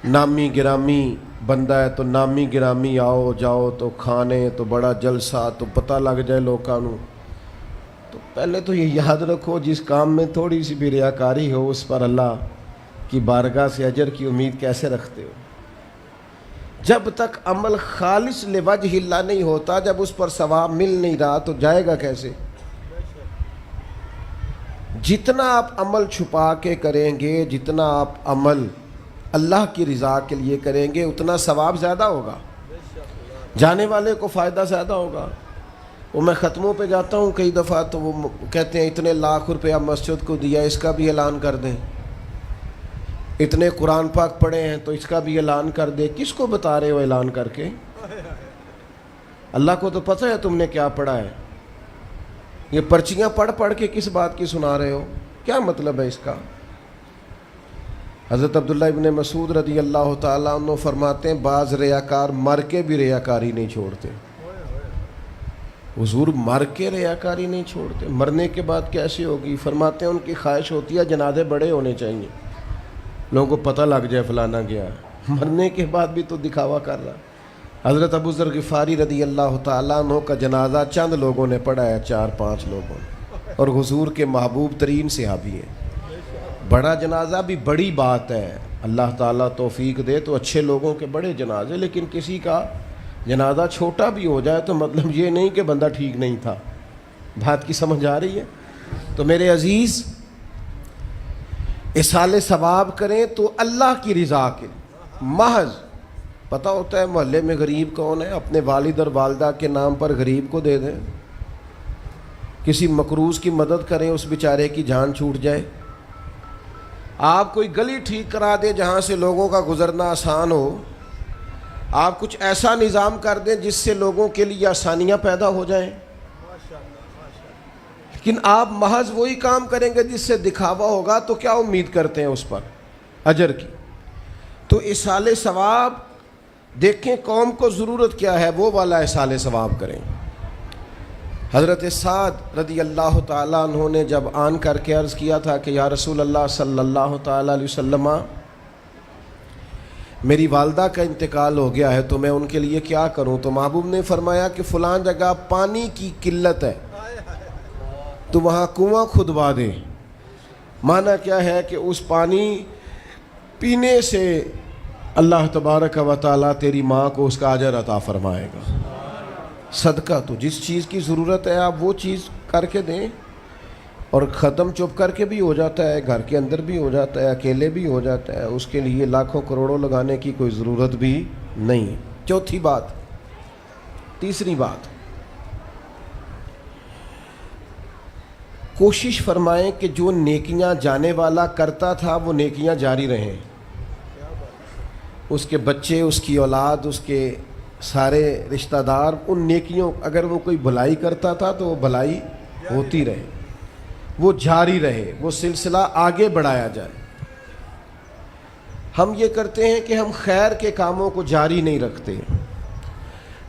نامی گرامی بندہ ہے تو نامی گرامی آؤ جاؤ تو کھانے تو بڑا جلسہ تو پتہ لگ جائے لوگوں کو. تو پہلے تو یہ یاد رکھو جس کام میں تھوڑی سی بھی ریاکاری ہو اس پر اللہ کی بارگاہ سے اجر کی امید کیسے رکھتے ہو. جب تک عمل خالص لوجہ اللہ نہیں ہوتا, جب اس پر ثواب مل نہیں رہا تو جائے گا کیسے. جتنا آپ عمل چھپا کے کریں گے, جتنا آپ عمل اللہ کی رضا کے لیے کریں گے, اتنا ثواب زیادہ ہوگا, جانے والے کو فائدہ زیادہ ہوگا. وہ میں ختموں پہ جاتا ہوں کئی دفعہ تو وہ کہتے ہیں اتنے لاکھ روپیہ مسجد کو دیا, اس کا بھی اعلان کر دیں. اتنے قرآن پاک پڑھے ہیں تو اس کا بھی اعلان کر دے. کس کو بتا رہے ہو اعلان کر کے؟ اللہ کو تو پتہ ہے تم نے کیا پڑھا ہے. یہ پرچیاں پڑھ پڑھ کے کس بات کی سنا رہے ہو, کیا مطلب ہے اس کا. حضرت عبداللہ ابن مسعود رضی اللہ تعالیٰ عنہ فرماتے ہیں بعض ریاکار مر کے بھی ریاکاری نہیں چھوڑتے. حضور مر کے ریاکاری نہیں چھوڑتے, مرنے کے بعد کیسے ہوگی. فرماتے ہیں ان کی خواہش ہوتی ہے جنازے بڑے ہونے چاہیے, لوگوں کو پتہ لگ جائے فلانا گیا. مرنے کے بعد بھی تو دکھاوا کر رہا. حضرت ابو ذر غفاری رضی اللہ تعالیٰ عنہ کا جنازہ چند لوگوں نے پڑھا ہے, 4-5 لوگوں نے, اور حضور کے محبوب ترین صحابی ہیں. بڑا جنازہ بھی بڑی بات ہے, اللہ تعالیٰ توفیق دے تو اچھے لوگوں کے بڑے جنازے. لیکن کسی کا جنازہ چھوٹا بھی ہو جائے تو مطلب یہ نہیں کہ بندہ ٹھیک نہیں تھا. بات کی سمجھ آ رہی ہے. تو میرے عزیز, ایصال ثواب کریں تو اللہ کی رضا کے محض. پتہ ہوتا ہے محلے میں غریب کون ہے, اپنے والد اور والدہ کے نام پر غریب کو دے دیں. کسی مقروض کی مدد کریں, اس بیچارے کی جان چھوٹ جائے. آپ کوئی گلی ٹھیک کرا دیں جہاں سے لوگوں کا گزرنا آسان ہو. آپ کچھ ایسا نظام کر دیں جس سے لوگوں کے لیے آسانیاں پیدا ہو جائیں. لیکن آپ محض وہی کام کریں گے جس سے دکھاوا ہوگا تو کیا امید کرتے ہیں اس پر اجر کی. تو ایصال ثواب دیکھیں قوم کو ضرورت کیا ہے, وہ والا ایصال ثواب کریں. حضرت سعد رضی اللہ تعالیٰ عنہ نے جب آن کر کے عرض کیا تھا کہ یا رسول اللہ صلی اللہ تعالیٰ علیہ وسلم, میری والدہ کا انتقال ہو گیا ہے تو میں ان کے لیے کیا کروں. تو محبوب نے فرمایا کہ فلاں جگہ پانی کی قلت ہے تو وہاں کنواں کھدوا دے. معنی کیا ہے کہ اس پانی پینے سے اللہ تبارک و تعالیٰ تیری ماں کو اس کا اجر عطا فرمائے گا. صدقہ تو جس چیز کی ضرورت ہے آپ وہ چیز کر کے دیں. اور ختم چپ کر کے بھی ہو جاتا ہے, گھر کے اندر بھی ہو جاتا ہے, اکیلے بھی ہو جاتا ہے, اس کے لیے لاکھوں کروڑوں لگانے کی کوئی ضرورت بھی نہیں. چوتھی بات, تیسری بات, کوشش فرمائیں کہ جو نیکیاں جانے والا کرتا تھا وہ نیکیاں جاری رہیں. اس کے بچے, اس کی اولاد, اس کے سارے رشتہ دار ان نیکیوں, اگر وہ کوئی بھلائی کرتا تھا تو وہ بھلائی ہوتی رہے, وہ جاری رہے, وہ سلسلہ آگے بڑھایا جائے. ہم یہ کرتے ہیں کہ ہم خیر کے کاموں کو جاری نہیں رکھتے,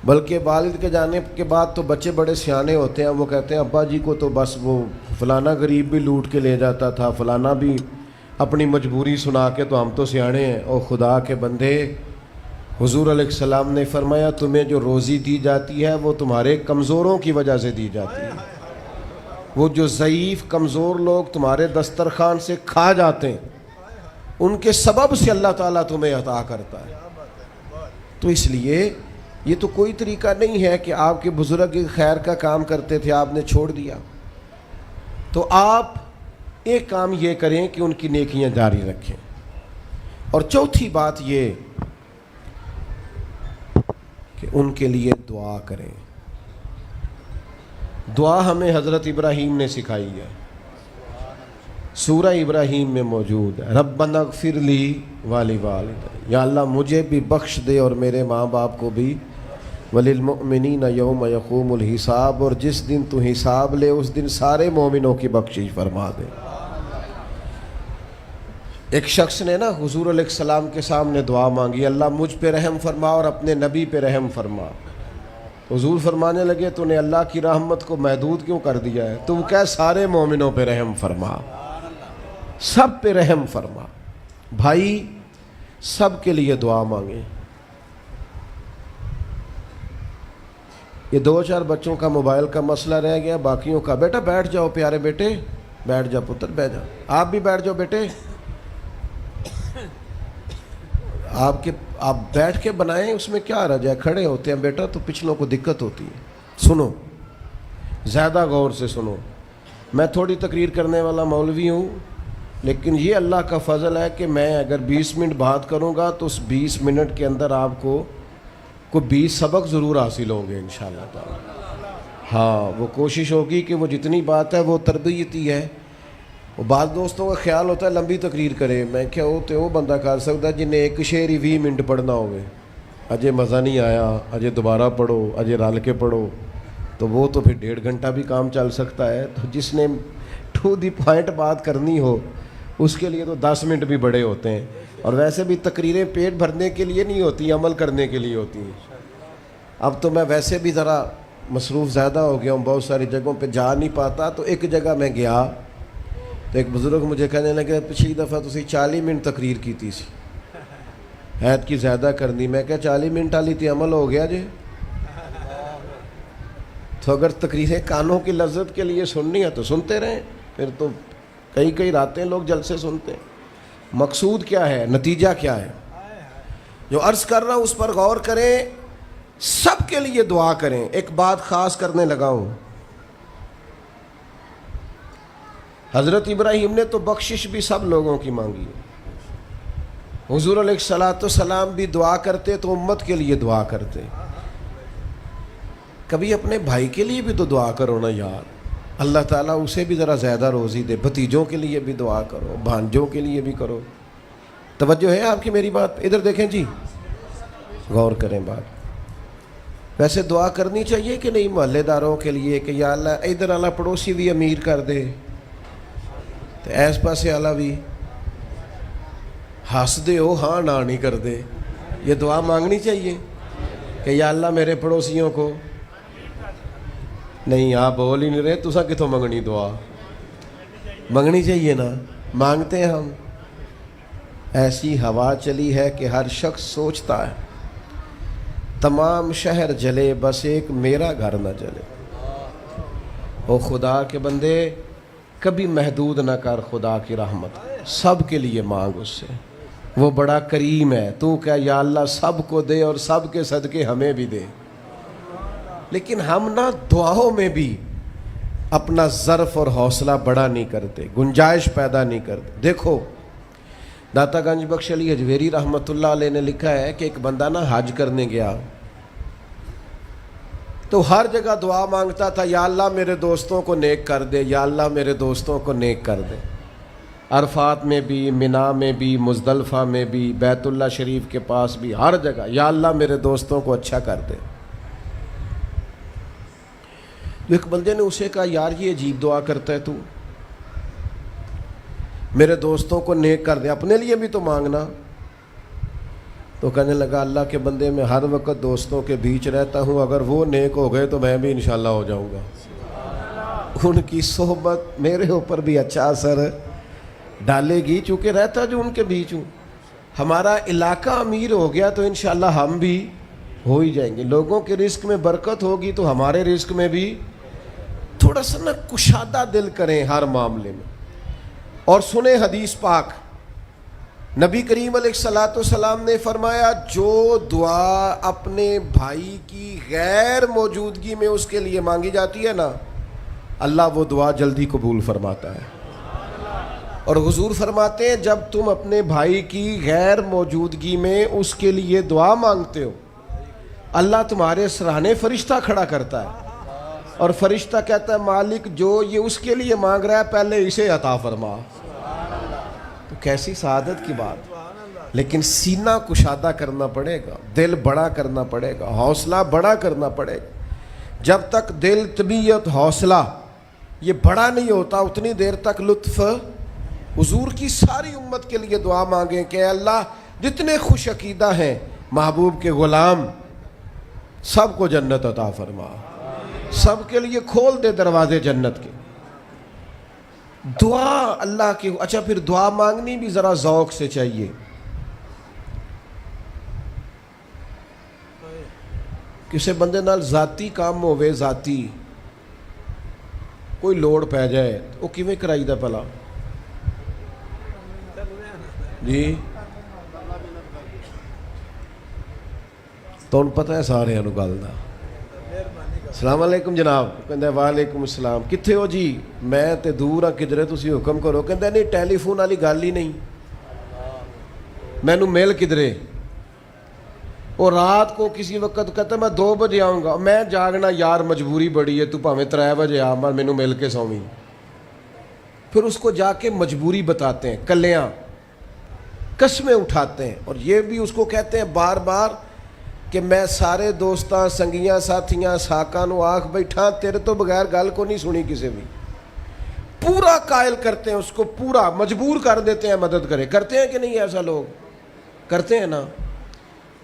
بلکہ والد کے جانے کے بعد تو بچے بڑے سیانے ہوتے ہیں, وہ کہتے ہیں ابا جی کو تو بس وہ فلانا غریب بھی لوٹ کے لے جاتا تھا, فلانا بھی اپنی مجبوری سنا کے, تو ہم تو سیانے ہیں. او خدا کے بندے, حضور علیہ السلام نے فرمایا تمہیں جو روزی دی جاتی ہے وہ تمہارے کمزوروں کی وجہ سے دی جاتی ہے. وہ جو ضعیف کمزور لوگ تمہارے دسترخوان سے کھا جاتے ہیں ان کے سبب سے اللہ تعالیٰ تمہیں عطا کرتا ہے. تو اس لیے یہ تو کوئی طریقہ نہیں ہے کہ آپ کے بزرگ خیر کا کام کرتے تھے, آپ نے چھوڑ دیا. تو آپ ایک کام یہ کریں کہ ان کی نیکیاں جاری رکھیں. اور چوتھی بات یہ کہ ان کے لیے دعا کریں. دعا ہمیں حضرت ابراہیم نے سکھائی ہے, سورہ ابراہیم میں موجود ہے. ربنا اغفر لی ولوالدی, یا اللہ مجھے بھی بخش دے اور میرے ماں باپ کو بھی. وللمؤمنین یوم یقوم الحساب, اور جس دن تو حساب لے اس دن سارے مومنوں کی بخشش فرما دے. ایک شخص نے نا حضور علیہ السلام کے سامنے دعا مانگی, اللہ مجھ پہ رحم فرما اور اپنے نبی پہ رحم فرما. حضور فرمانے لگے تو نے اللہ کی رحمت کو محدود کیوں کر دیا ہے, تم کہہ سارے مومنوں پہ رحم فرما, سب پہ رحم فرما. بھائی سب کے لیے دعا مانگیں. یہ 2-4 بچوں کا موبائل کا مسئلہ رہ گیا, باقیوں کا بیٹا بیٹھ جاؤ, پیارے بیٹے بیٹھ جاؤ, پتر بیٹھ جاؤ, آپ بھی بیٹھ جاؤ بیٹے. آپ بیٹھ کے بنائیں, اس میں کیا رہ جائے, کھڑے ہوتے ہیں بیٹا تو پچھلوں کو دقت ہوتی ہے. سنو, زیادہ غور سے سنو. میں تھوڑی تقریر کرنے والا مولوی ہوں, لیکن یہ اللہ کا فضل ہے کہ میں اگر 20 منٹ بات کروں گا تو اس 20 منٹ کے اندر آپ کو 20 سبق ضرور حاصل ہوں گے انشاءاللہ تعالی. ہاں, وہ کوشش ہوگی کہ وہ جتنی بات ہے وہ تربیتی ہے. وہ بعض دوستوں کا خیال ہوتا ہے لمبی تقریر کرے, میں کیا ہوتے وہ بندہ کر سکتا جنہیں ایک شعر ہی 20 منٹ پڑھنا ہوگے, اجے مزہ نہیں آیا, اجے دوبارہ پڑھو, اجے رل کے پڑھو, تو وہ تو پھر 1.5 گھنٹہ بھی کام چل سکتا ہے. تو جس نے ٹو دی پوائنٹ بات کرنی ہو اس کے لیے تو 10 منٹ بھی بڑے ہوتے ہیں. اور ویسے بھی تقریریں پیٹ بھرنے کے لیے نہیں ہوتی, عمل کرنے کے لیے ہوتی ہیں. اب تو میں ویسے بھی ذرا مصروف زیادہ ہو گیا ہوں, بہت ساری جگہوں پہ جا نہیں پاتا. تو ایک جگہ میں گیا تو ایک بزرگ مجھے کہنے لگے پچھلی دفعہ تسی 40 منٹ تقریر کی تھی سی, حید کی زیادہ کرنی. میں کہا 40 منٹ والی تھی عمل ہو گیا جی. تو اگر تقریریں کانوں کی لذت کے لیے سننی ہے تو سنتے رہیں, پھر تو کئی راتیں لوگ جلسے سنتے ہیں. مقصود کیا ہے, نتیجہ کیا ہے, جو عرض کر رہا ہوں اس پر غور کریں, سب کے لیے دعا کریں. ایک بات خاص کرنے لگا ہوں, حضرت ابراہیم نے تو بخشش بھی سب لوگوں کی مانگی. حضور علیہ السلام بھی دعا کرتے تو امت کے لیے دعا کرتے. کبھی اپنے بھائی کے لیے بھی تو دعا کرو نا یار, اللہ تعالیٰ اسے بھی ذرا زیادہ روزی دے. بھتیجوں کے لیے بھی دعا کرو, بھانجوں کے لیے بھی کرو. توجہ ہے آپ کی میری بات, ادھر دیکھیں جی, غور کریں بات. ویسے دعا کرنی چاہیے کہ نہیں محلے داروں کے لیے کہ یا اللہ ادھر والا پڑوسی بھی امیر کر دے, تو ایس پاسے والا بھی ہنس دے ہو, ہاں نہ نہیں کر دے. یہ دعا مانگنی چاہیے کہ یا اللہ میرے پڑوسیوں کو. نہیں آپ بول ہی نہیں رہے, تسا کتوں منگنی دعا, منگنی چاہیے نا, مانگتے ہیں ہم. ایسی ہوا چلی ہے کہ ہر شخص سوچتا ہے تمام شہر جلے بس ایک میرا گھر نہ جلے. او خدا کے بندے کبھی محدود نہ کر خدا کی رحمت, سب کے لیے مانگ اس سے, وہ بڑا کریم ہے. تو کہہ یا اللہ سب کو دے اور سب کے صدقے ہمیں بھی دے. لیکن ہم نہ دعاؤں میں بھی اپنا ظرف اور حوصلہ بڑا نہیں کرتے، گنجائش پیدا نہیں کرتے۔ دیکھو داتا گنج بخش علی اجویری رحمۃ اللہ علیہ نے لکھا ہے کہ ایک بندہ نا حج کرنے گیا تو ہر جگہ دعا مانگتا تھا، یا اللہ میرے دوستوں کو نیک کر دے، یا اللہ میرے دوستوں کو نیک کر دے۔ عرفات میں بھی، منا میں بھی، مزدلفہ میں بھی، بیت اللہ شریف کے پاس بھی، ہر جگہ یا اللہ میرے دوستوں کو اچھا کر دے۔ ایک بندے نے اسے کہا، یار یہ عجیب دعا کرتا ہے تو، میرے دوستوں کو نیک کر دے، اپنے لیے بھی تو مانگنا۔ تو کہنے لگا، اللہ کے بندے میں ہر وقت دوستوں کے بیچ رہتا ہوں، اگر وہ نیک ہو گئے تو میں بھی انشاءاللہ ہو جاؤں گا۔ ان کی صحبت میرے اوپر بھی اچھا اثر ڈالے گی، چونکہ رہتا جو ان کے بیچ ہوں۔ ہمارا علاقہ امیر ہو گیا تو انشاءاللہ ہم بھی ہو ہی جائیں گے۔ لوگوں کے رزق میں برکت ہوگی تو ہمارے رزق میں بھی تھوڑا سا نا کشادہ دل کریں ہر معاملے میں۔ اور سنیں حدیث پاک، نبی کریم علیہ الصلوۃ والسلام نے فرمایا، جو دعا اپنے بھائی کی غیر موجودگی میں اس کے لیے مانگی جاتی ہے نا، اللہ وہ دعا جلدی قبول فرماتا ہے۔ اور حضور فرماتے ہیں، جب تم اپنے بھائی کی غیر موجودگی میں اس کے لیے دعا مانگتے ہو، اللہ تمہارے سرانے فرشتہ کھڑا کرتا ہے، اور فرشتہ کہتا ہے، مالک جو یہ اس کے لیے مانگ رہا ہے پہلے اسے عطا فرما۔ تو کیسی سعادت کی بات۔ لیکن سینہ کشادہ کرنا پڑے گا، دل بڑا کرنا پڑے گا، حوصلہ بڑا کرنا پڑے گا۔ جب تک دل، طبیعت، حوصلہ یہ بڑا نہیں ہوتا، اتنی دیر تک لطف۔ حضور کی ساری امت کے لیے دعا مانگیں کہ اے اللہ جتنے خوش عقیدہ ہیں محبوب کے غلام، سب کو جنت عطا فرما، سب کے لیے کھول دے دروازے جنت کے۔ دعا اللہ کی۔ اچھا پھر دعا مانگنی بھی ذرا ذوق سے چاہیے۔ کسی بندے نال ذاتی کام ہوئے، ذاتی کوئی لوڑ پہ جائے وہ کیویں کرائی دا پلا؟ جی تو پتہ ہے سارے گل دا۔ السلام علیکم جناب، کہندا وعلیکم السلام، کتھے ہو جی؟ میں تے دور ہاں، کدھرے تسی حکم کرو۔ کہندا نہیں ٹیلی فون والی گل ہی نہیں، مینوں مل کدھرے؟ اور رات کو کسی وقت کہتا میں 2 بجے آؤں گا، میں جاگنا یار مجبوری بڑی ہے، تو پاویں 3 بجے آ، مینوں مل کے سویں۔ پھر اس کو جا کے مجبوری بتاتے ہیں، کلیاں قسمیں اٹھاتے ہیں، اور یہ بھی اس کو کہتے ہیں بار بار کہ میں سارے دوستاں، سنگیاں، ساتھیاں، ساکاں نو آکھ بیٹھا، تیرے تو بغیر گل کو نہیں سنی کسی بھی۔ پورا قائل کرتے ہیں اس کو، پورا مجبور کر دیتے ہیں مدد کرے۔ کرتے ہیں کہ نہیں ایسا؟ لوگ کرتے ہیں نا۔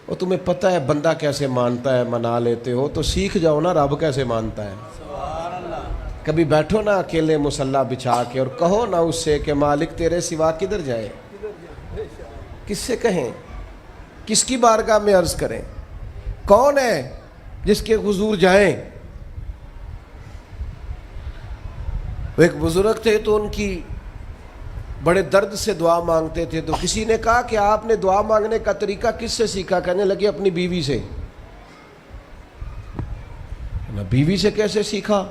اور تمہیں پتہ ہے بندہ کیسے مانتا ہے، منا لیتے ہو تو سیکھ جاؤ نا رب کیسے مانتا ہے۔ کبھی بیٹھو نا اکیلے مصلی بچھا کے اور کہو نا اس سے کہ مالک تیرے سوا کدھر جائے، کس سے کہیں، کس کی بارگاہ میں عرض کریں، کون ہے جس کے حضور جائیں۔ ایک بزرگ تھے تو ان کی بڑے درد سے دعا مانگتے تھے، تو کسی نے کہا کہ آپ نے دعا مانگنے کا طریقہ کس سے سیکھا؟ کہنے لگے اپنی بیوی سے۔ بیوی سے کیسے سیکھا؟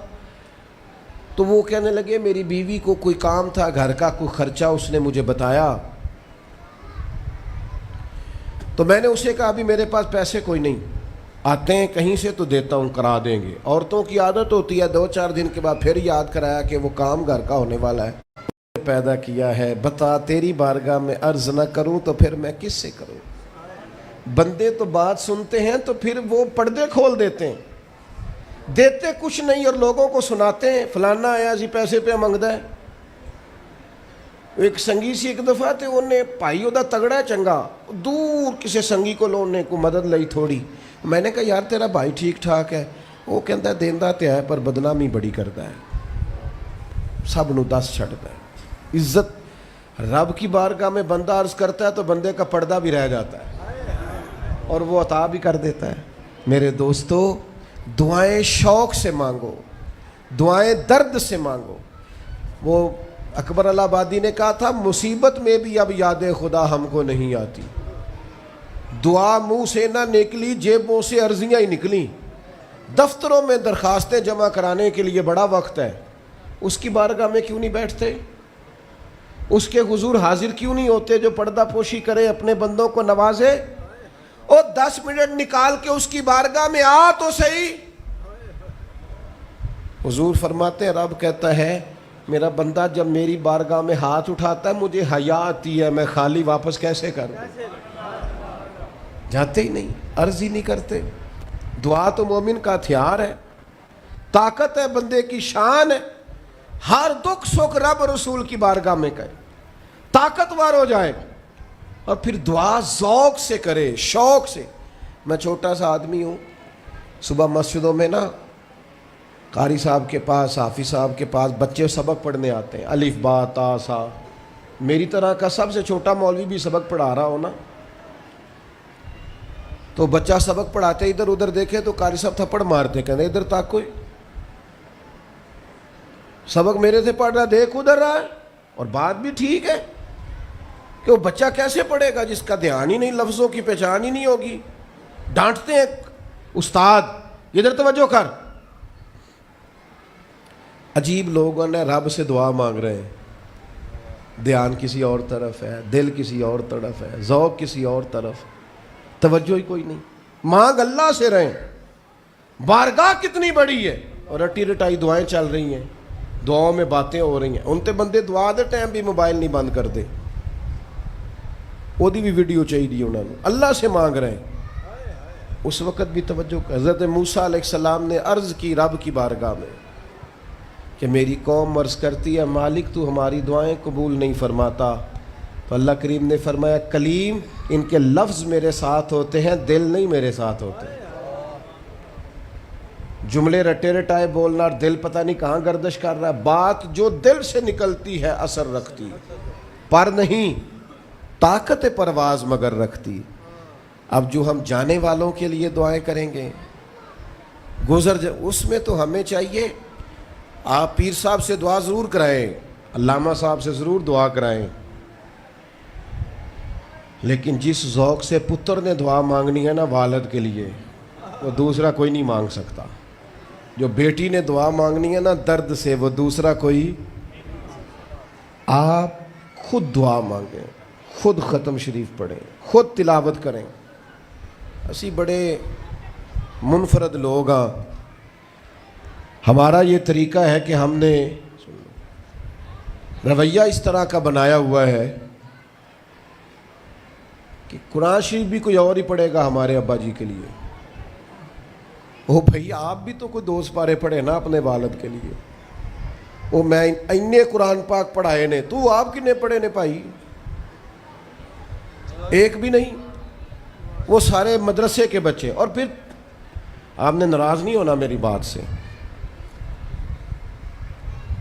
تو وہ کہنے لگے میری بیوی کو کوئی کام تھا گھر کا، کوئی خرچہ اس نے مجھے بتایا، تو میں نے اسے کہا ابھی میرے پاس پیسے کوئی نہیں، آتے ہیں کہیں سے تو دیتا ہوں، کرا دیں گے۔ عورتوں کی عادت ہوتی ہے 2-4 دن کے بعد پھر یاد کرایا کہ وہ کام گھر کا ہونے والا ہے، پیدا کیا ہے، بتا تیری بارگاہ میں عرض نہ کروں تو پھر میں کس سے کروں؟ بندے تو بات سنتے ہیں تو پھر وہ پردے کھول دیتے ہیں، دیتے کچھ نہیں اور لوگوں کو سناتے ہیں فلانا آیا جی پیسے پہ منگدا ہے۔ ایک سنگی سی ایک دفعہ تے انہیں بھائی دا تگڑا ہے چنگا، دور کسی سنگی کو لونے کو مدد لئی تھوڑی، میں نے کہا یار تیرا بھائی ٹھیک ٹھاک ہے؟ وہ کہتا ہے دیندا تے ہے پر بدنامی بڑی کرتا ہے، سب نو دس چھڑتا ہے۔ عزت رب کی بارگاہ میں بندہ عرض کرتا ہے تو بندے کا پردہ بھی رہ جاتا ہے اور وہ عطا بھی کر دیتا ہے۔ میرے دوستو دعائیں شوق سے مانگو، دعائیں درد سے مانگو۔ وہ اکبر الہآبادی نے کہا تھا مصیبت میں بھی اب یاد خدا ہم کو نہیں آتی، دعا منہ سے نہ نکلی جیبوں سے عرضیاں ہی نکلیں، دفتروں میں درخواستیں جمع کرانے کے لیے بڑا وقت ہے، اس کی بارگاہ میں کیوں نہیں بیٹھتے؟ اس کے حضور حاضر کیوں نہیں ہوتے جو پردہ پوشی کرے، اپنے بندوں کو نوازے؟ اور 10 منٹ نکال کے اس کی بارگاہ میں آ تو صحیح۔ حضور فرماتے ہیں رب کہتا ہے میرا بندہ جب میری بارگاہ میں ہاتھ اٹھاتا ہے مجھے حیا آتی ہے، میں خالی واپس کیسے کر دوں؟ جاتے ہی نہیں، عرض ہی نہیں کرتے۔ دعا تو مومن کا ہتھیار ہے، طاقت ہے بندے کی، شان ہے۔ ہر دکھ سکھ رب رسول کی بارگاہ میں کہے، طاقتور ہو جائے، اور پھر دعا ذوق سے کرے، شوق سے۔ میں چھوٹا سا آدمی ہوں، صبح مسجدوں میں نا قاری صاحب کے پاس، حافظ صاحب کے پاس بچے سبق پڑھنے آتے ہیں، الف با تا سا۔ میری طرح کا سب سے چھوٹا مولوی بھی سبق پڑھا رہا ہو نا، تو بچہ سبق پڑھاتے ادھر ادھر دیکھے تو قاری صاحب تھپڑ مارتے، کہتے ادھر تاک کوئی سبق میرے سے پڑھ رہا، دیکھ ادھر رہا ہے۔ اور بات بھی ٹھیک ہے کہ وہ بچہ کیسے پڑھے گا جس کا دھیان ہی نہیں، لفظوں کی پہچان ہی نہیں ہوگی۔ ڈانٹتے ہیں استاد ادھر توجہ کر۔ عجیب لوگوں نے رب سے دعا مانگ رہے ہیں، دھیان کسی اور طرف ہے، دل کسی اور طرف ہے، ذوق کسی اور طرف، توجہ ہی کوئی نہیں۔ مانگ اللہ سے رہیں، بارگاہ کتنی بڑی ہے، اور رٹی رٹائی دعائیں چل رہی ہیں، دعاؤں میں باتیں ہو رہی ہیں۔ ان تے بندے دعا دے ٹائم بھی موبائل نہیں بند کر دے، وہ دی بھی ویڈیو چاہیے انہوں نے، اللہ سے مانگ رہے ہیں۔ اس وقت بھی توجہ۔ حضرت موسیٰ علیہ السلام نے عرض کی رب کی بارگاہ میں کہ میری قوم عرض کرتی ہے مالک تو ہماری دعائیں قبول نہیں فرماتا، تو اللہ کریم نے فرمایا کلیم ان کے لفظ میرے ساتھ ہوتے ہیں، دل نہیں میرے ساتھ ہوتے۔ جملے رٹے رٹائے بولنا اور دل پتہ نہیں کہاں گردش کر رہا ہے۔ بات جو دل سے نکلتی ہے اثر رکھتی، پر نہیں طاقت پرواز مگر رکھتی۔ اب جو ہم جانے والوں کے لیے دعائیں کریں گے، اس میں تو ہمیں چاہیے آپ پیر صاحب سے دعا ضرور کرائیں، علامہ صاحب سے ضرور دعا کرائیں، لیکن جس ذوق سے پتر نے دعا مانگنی ہے نا والد کے لیے، وہ دوسرا کوئی نہیں مانگ سکتا۔ جو بیٹی نے دعا مانگنی ہے نا درد سے، وہ دوسرا کوئی۔ آپ خود دعا مانگیں، خود ختم شریف پڑھیں، خود تلاوت کریں۔ اسی بڑے منفرد لوگ ہاں، ہمارا یہ طریقہ ہے کہ ہم نے رویہ اس طرح کا بنایا ہوا ہے کہ قرآن شریف بھی کوئی اور ہی پڑھے گا ہمارے ابا جی کے لیے۔ او بھائی آپ بھی تو کوئی 2 سپارے پڑھے نا اپنے والد کے لیے۔ او میں اینے قرآن پاک پڑھائے نے، تو آپ کنے پڑھے نے بھائی؟ ایک بھی نہیں، وہ سارے مدرسے کے بچے۔ اور پھر آپ نے ناراض نہیں ہونا میری بات سے،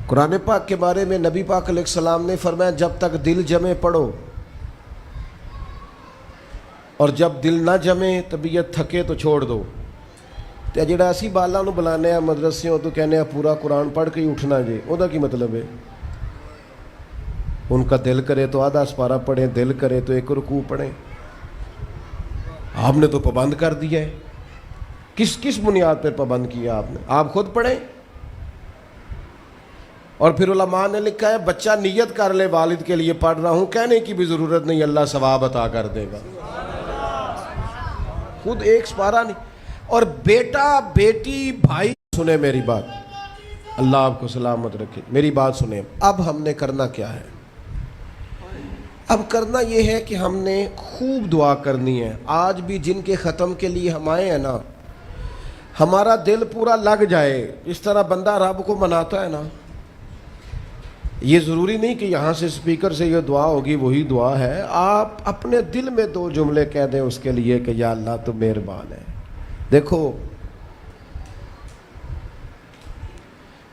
قرآن پاک کے بارے میں نبی پاک علیہ السلام نے فرمایا جب تک دل جمے پڑھو، اور جب دل نہ جمے طبیعت تھکے تو چھوڑ دو۔ تو جڑا اسی بالاں نو بلانے ہیں مدرسیوں تو کہنے ہیں پورا قرآن پڑھ کے ہی اٹھنا جی، وہ دا کی مطلب ہے؟ ان کا دل کرے تو آدھا سپارہ پڑھیں، دل کرے تو 1 رکوع پڑھیں۔ آپ نے تو پابند کر دیا ہے۔ کس بنیاد پر پابند کیا آپ نے؟ آپ خود پڑھیں۔ اور پھر علماء نے لکھا ہے بچہ نیت کر لے والد کے لیے پڑھ رہا ہوں، کہنے کی بھی ضرورت نہیں، اللہ ثواب عطا کر دے گا۔ خود ایک سپارہ نہیں۔ اور بیٹا بیٹی بھائی سنیں میری بات، اللہ آپ کو سلامت رکھے، میری بات سنیں۔ اب ہم نے کرنا کیا ہے؟ اب کرنا یہ ہے کہ ہم نے خوب دعا کرنی ہے۔ آج بھی جن کے ختم کے لیے ہم آئے ہیں نا، ہمارا دل پورا لگ جائے، اس طرح بندہ رب کو مناتا ہے نا۔ یہ ضروری نہیں کہ یہاں سے سپیکر سے یہ دعا ہوگی وہی دعا ہے، آپ اپنے دل میں 2 جملے کہہ دیں اس کے لیے کہ یا اللہ تو مہربان ہے۔ دیکھو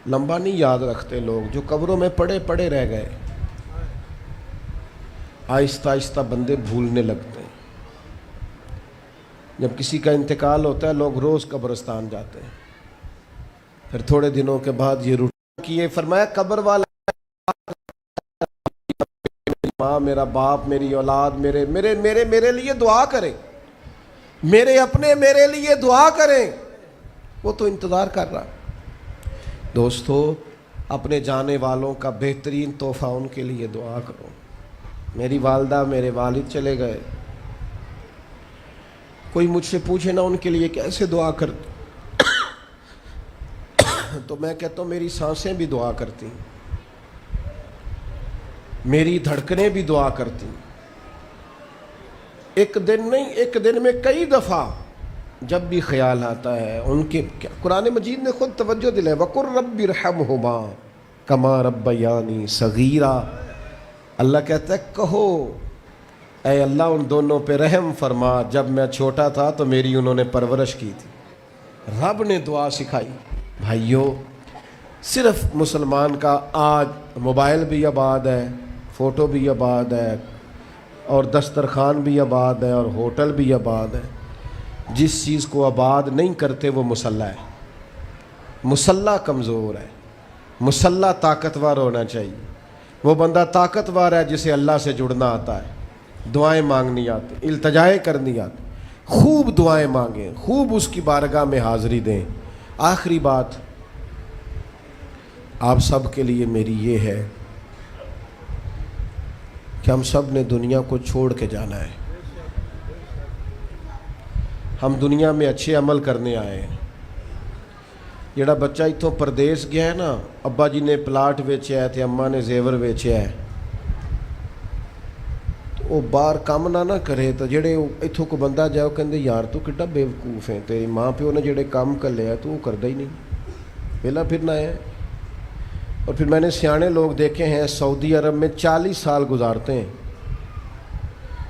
لمبا نہیں یاد رکھتے لوگ، جو قبروں میں پڑے رہ گئے، آہستہ آہستہ بندے بھولنے لگتے ہیں۔ جب کسی کا انتقال ہوتا ہے لوگ روز قبرستان جاتے ہیں، پھر تھوڑے دنوں کے بعد یہ روٹین کیے، فرمایا قبر والا ماں، میرا باپ، میری اولاد میرے لیے دعا کریں، میرے اپنے میرے لیے دعا کریں۔ وہ تو انتظار کر رہا۔ دوستو اپنے جانے والوں کا بہترین تحفہ ان کے لیے دعا کرو. میری والدہ میرے والد چلے گئے, کوئی مجھ سے پوچھے نا ان کے لیے کیسے دعا کرتے تو میں کہتا ہوں میری سانسیں بھی دعا کرتی, میری دھڑکنیں بھی دعا کرتی. ایک دن نہیں, ایک دن میں کئی دفعہ جب بھی خیال آتا ہے ان کے, قرآن مجید نے خود توجہ دلائی, وَقُلْ رَبِّ ارْحَمْهُمَا كَمَا رَبَّيَانِي صَغِيرًا. اللہ کہتا ہے کہو اے اللہ ان دونوں پہ رحم فرما, جب میں چھوٹا تھا تو میری انہوں نے پرورش کی تھی. رب نے دعا سکھائی. بھائیو, صرف مسلمان کا آج موبائل بھی آباد ہے, فوٹو بھی آباد ہے, اور دسترخوان بھی آباد ہے, اور ہوٹل بھی آباد ہے. جس چیز کو آباد نہیں کرتے وہ مسلح ہے. مسلح کمزور ہے, مسلح طاقتور ہونا چاہیے. وہ بندہ طاقتور ہے جسے اللہ سے جڑنا آتا ہے, دعائیں مانگنی آتی, التجائیں کرنی آتی. خوب دعائیں مانگیں, خوب اس کی بارگاہ میں حاضری دیں. آخری بات آپ سب کے لیے میری یہ ہے کہ ہم سب نے دنیا کو چھوڑ کے جانا ہے. ہم دنیا میں اچھے عمل کرنے آئے ہیں. جڑا بچہ اتوں پردیس گیا ہے نا, ابا جی نے پلاٹ ویچیا ہے تے اماں نے زیور ویچیا ہے, وہ باہر کام نہ کرے تو جڑے اتوں کو بندہ جائے وہ کہندے یار تو کڈا بیوقوف ہے, تیری ماں پیو نے جڑے کام کر لیا تو وہ کردا ہی نہیں, ویلا پھرنا ہے. اور پھر میں نے سیانے لوگ دیکھے ہیں سعودی عرب میں 40 سال گزارتے ہیں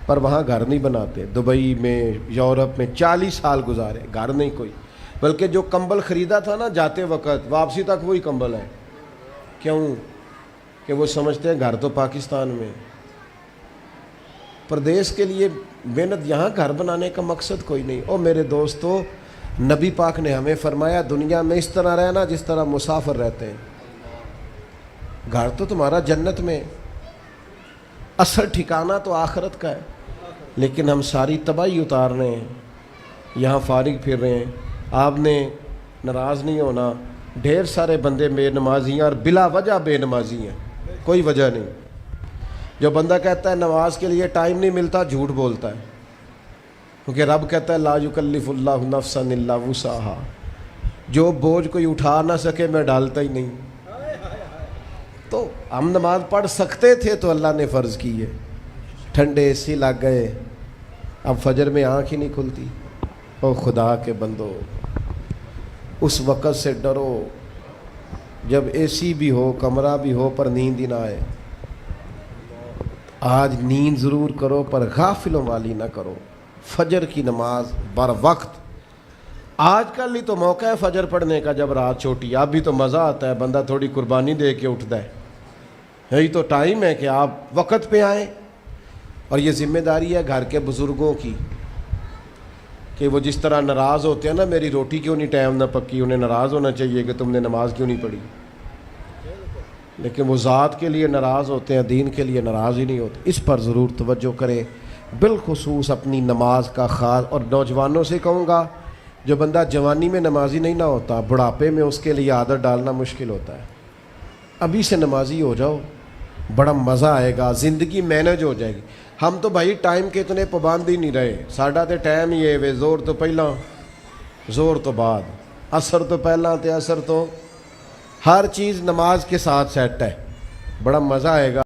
پر وہاں گھر نہیں بناتے. دبئی میں, یورپ میں 40 سال گزارے, گھر نہیں کوئی. بلکہ جو کمبل خریدا تھا نا جاتے وقت, واپسی تک وہی کمبل ہے. کیوں کہ وہ سمجھتے ہیں گھر تو پاکستان میں. پردیس کے لیے محنت, یہاں گھر بنانے کا مقصد کوئی نہیں. اور میرے دوستو, نبی پاک نے ہمیں فرمایا دنیا میں اس طرح رہنا جس طرح مسافر رہتے ہیں. گھر تو تمہارا جنت میں, اصل ٹھکانہ تو آخرت کا ہے. لیکن ہم ساری تباہی اتار رہے ہیں, یہاں فارغ پھر رہے ہیں. آپ نے ناراض نہیں ہونا, ڈھیر سارے بندے بے نمازی ہیں اور بلا وجہ بے نمازی ہیں, کوئی وجہ نہیں. جو بندہ کہتا ہے نماز کے لیے ٹائم نہیں ملتا, جھوٹ بولتا ہے. کیونکہ رب کہتا ہے لا یکلف اللہ نفسا الا وسعہا, جو بوجھ کوئی اٹھا نہ سکے میں ڈالتا ہی نہیں. تو ہم نماز پڑھ سکتے تھے تو اللہ نے فرض کی ہے. ٹھنڈے اے سی لگ گئے, اب فجر میں آنکھ ہی نہیں کھلتی. او خدا کے بندو, اس وقت سے ڈرو جب اے سی بھی ہو, کمرہ بھی ہو, پر نیند ہی نہ آئے. آج نیند ضرور کرو پر غافلوں والی نہ کرو. فجر کی نماز بر وقت. آج کل ہی تو موقع ہے فجر پڑھنے کا جب رات چھوٹی. اب بھی تو مزہ آتا ہے, بندہ تھوڑی قربانی دے کے اٹھتا ہے. یہی تو ٹائم ہے کہ آپ وقت پہ آئیں. اور یہ ذمہ داری ہے گھر کے بزرگوں کی کہ وہ جس طرح ناراض ہوتے ہیں نا, میری روٹی کیوں نہیں ٹائم نہ پکی, انہیں ناراض ہونا چاہیے کہ تم نے نماز کیوں نہیں پڑھی. لیکن وہ ذات کے لیے ناراض ہوتے ہیں, دین کے لیے ناراض ہی نہیں ہوتے. اس پر ضرور توجہ کریں, بالخصوص اپنی نماز کا خاص. اور نوجوانوں سے کہوں گا, جو بندہ جوانی میں نمازی نہیں نہ ہوتا, بڑھاپے میں اس کے لیے عادت ڈالنا مشکل ہوتا ہے. ابھی سے نمازی ہو جاؤ, بڑا مزہ آئے گا, زندگی مینج ہو جائے گی. ہم تو بھائی ٹائم کے اتنے پابند ہی نہیں رہے. ساڈا تے ٹائم ہی ہے وے, زور تو پہلا زور تو بعد, عصر تو پہلا تے عصر تو, ہر چیز نماز کے ساتھ سیٹ ہے. بڑا مزہ آئے گا.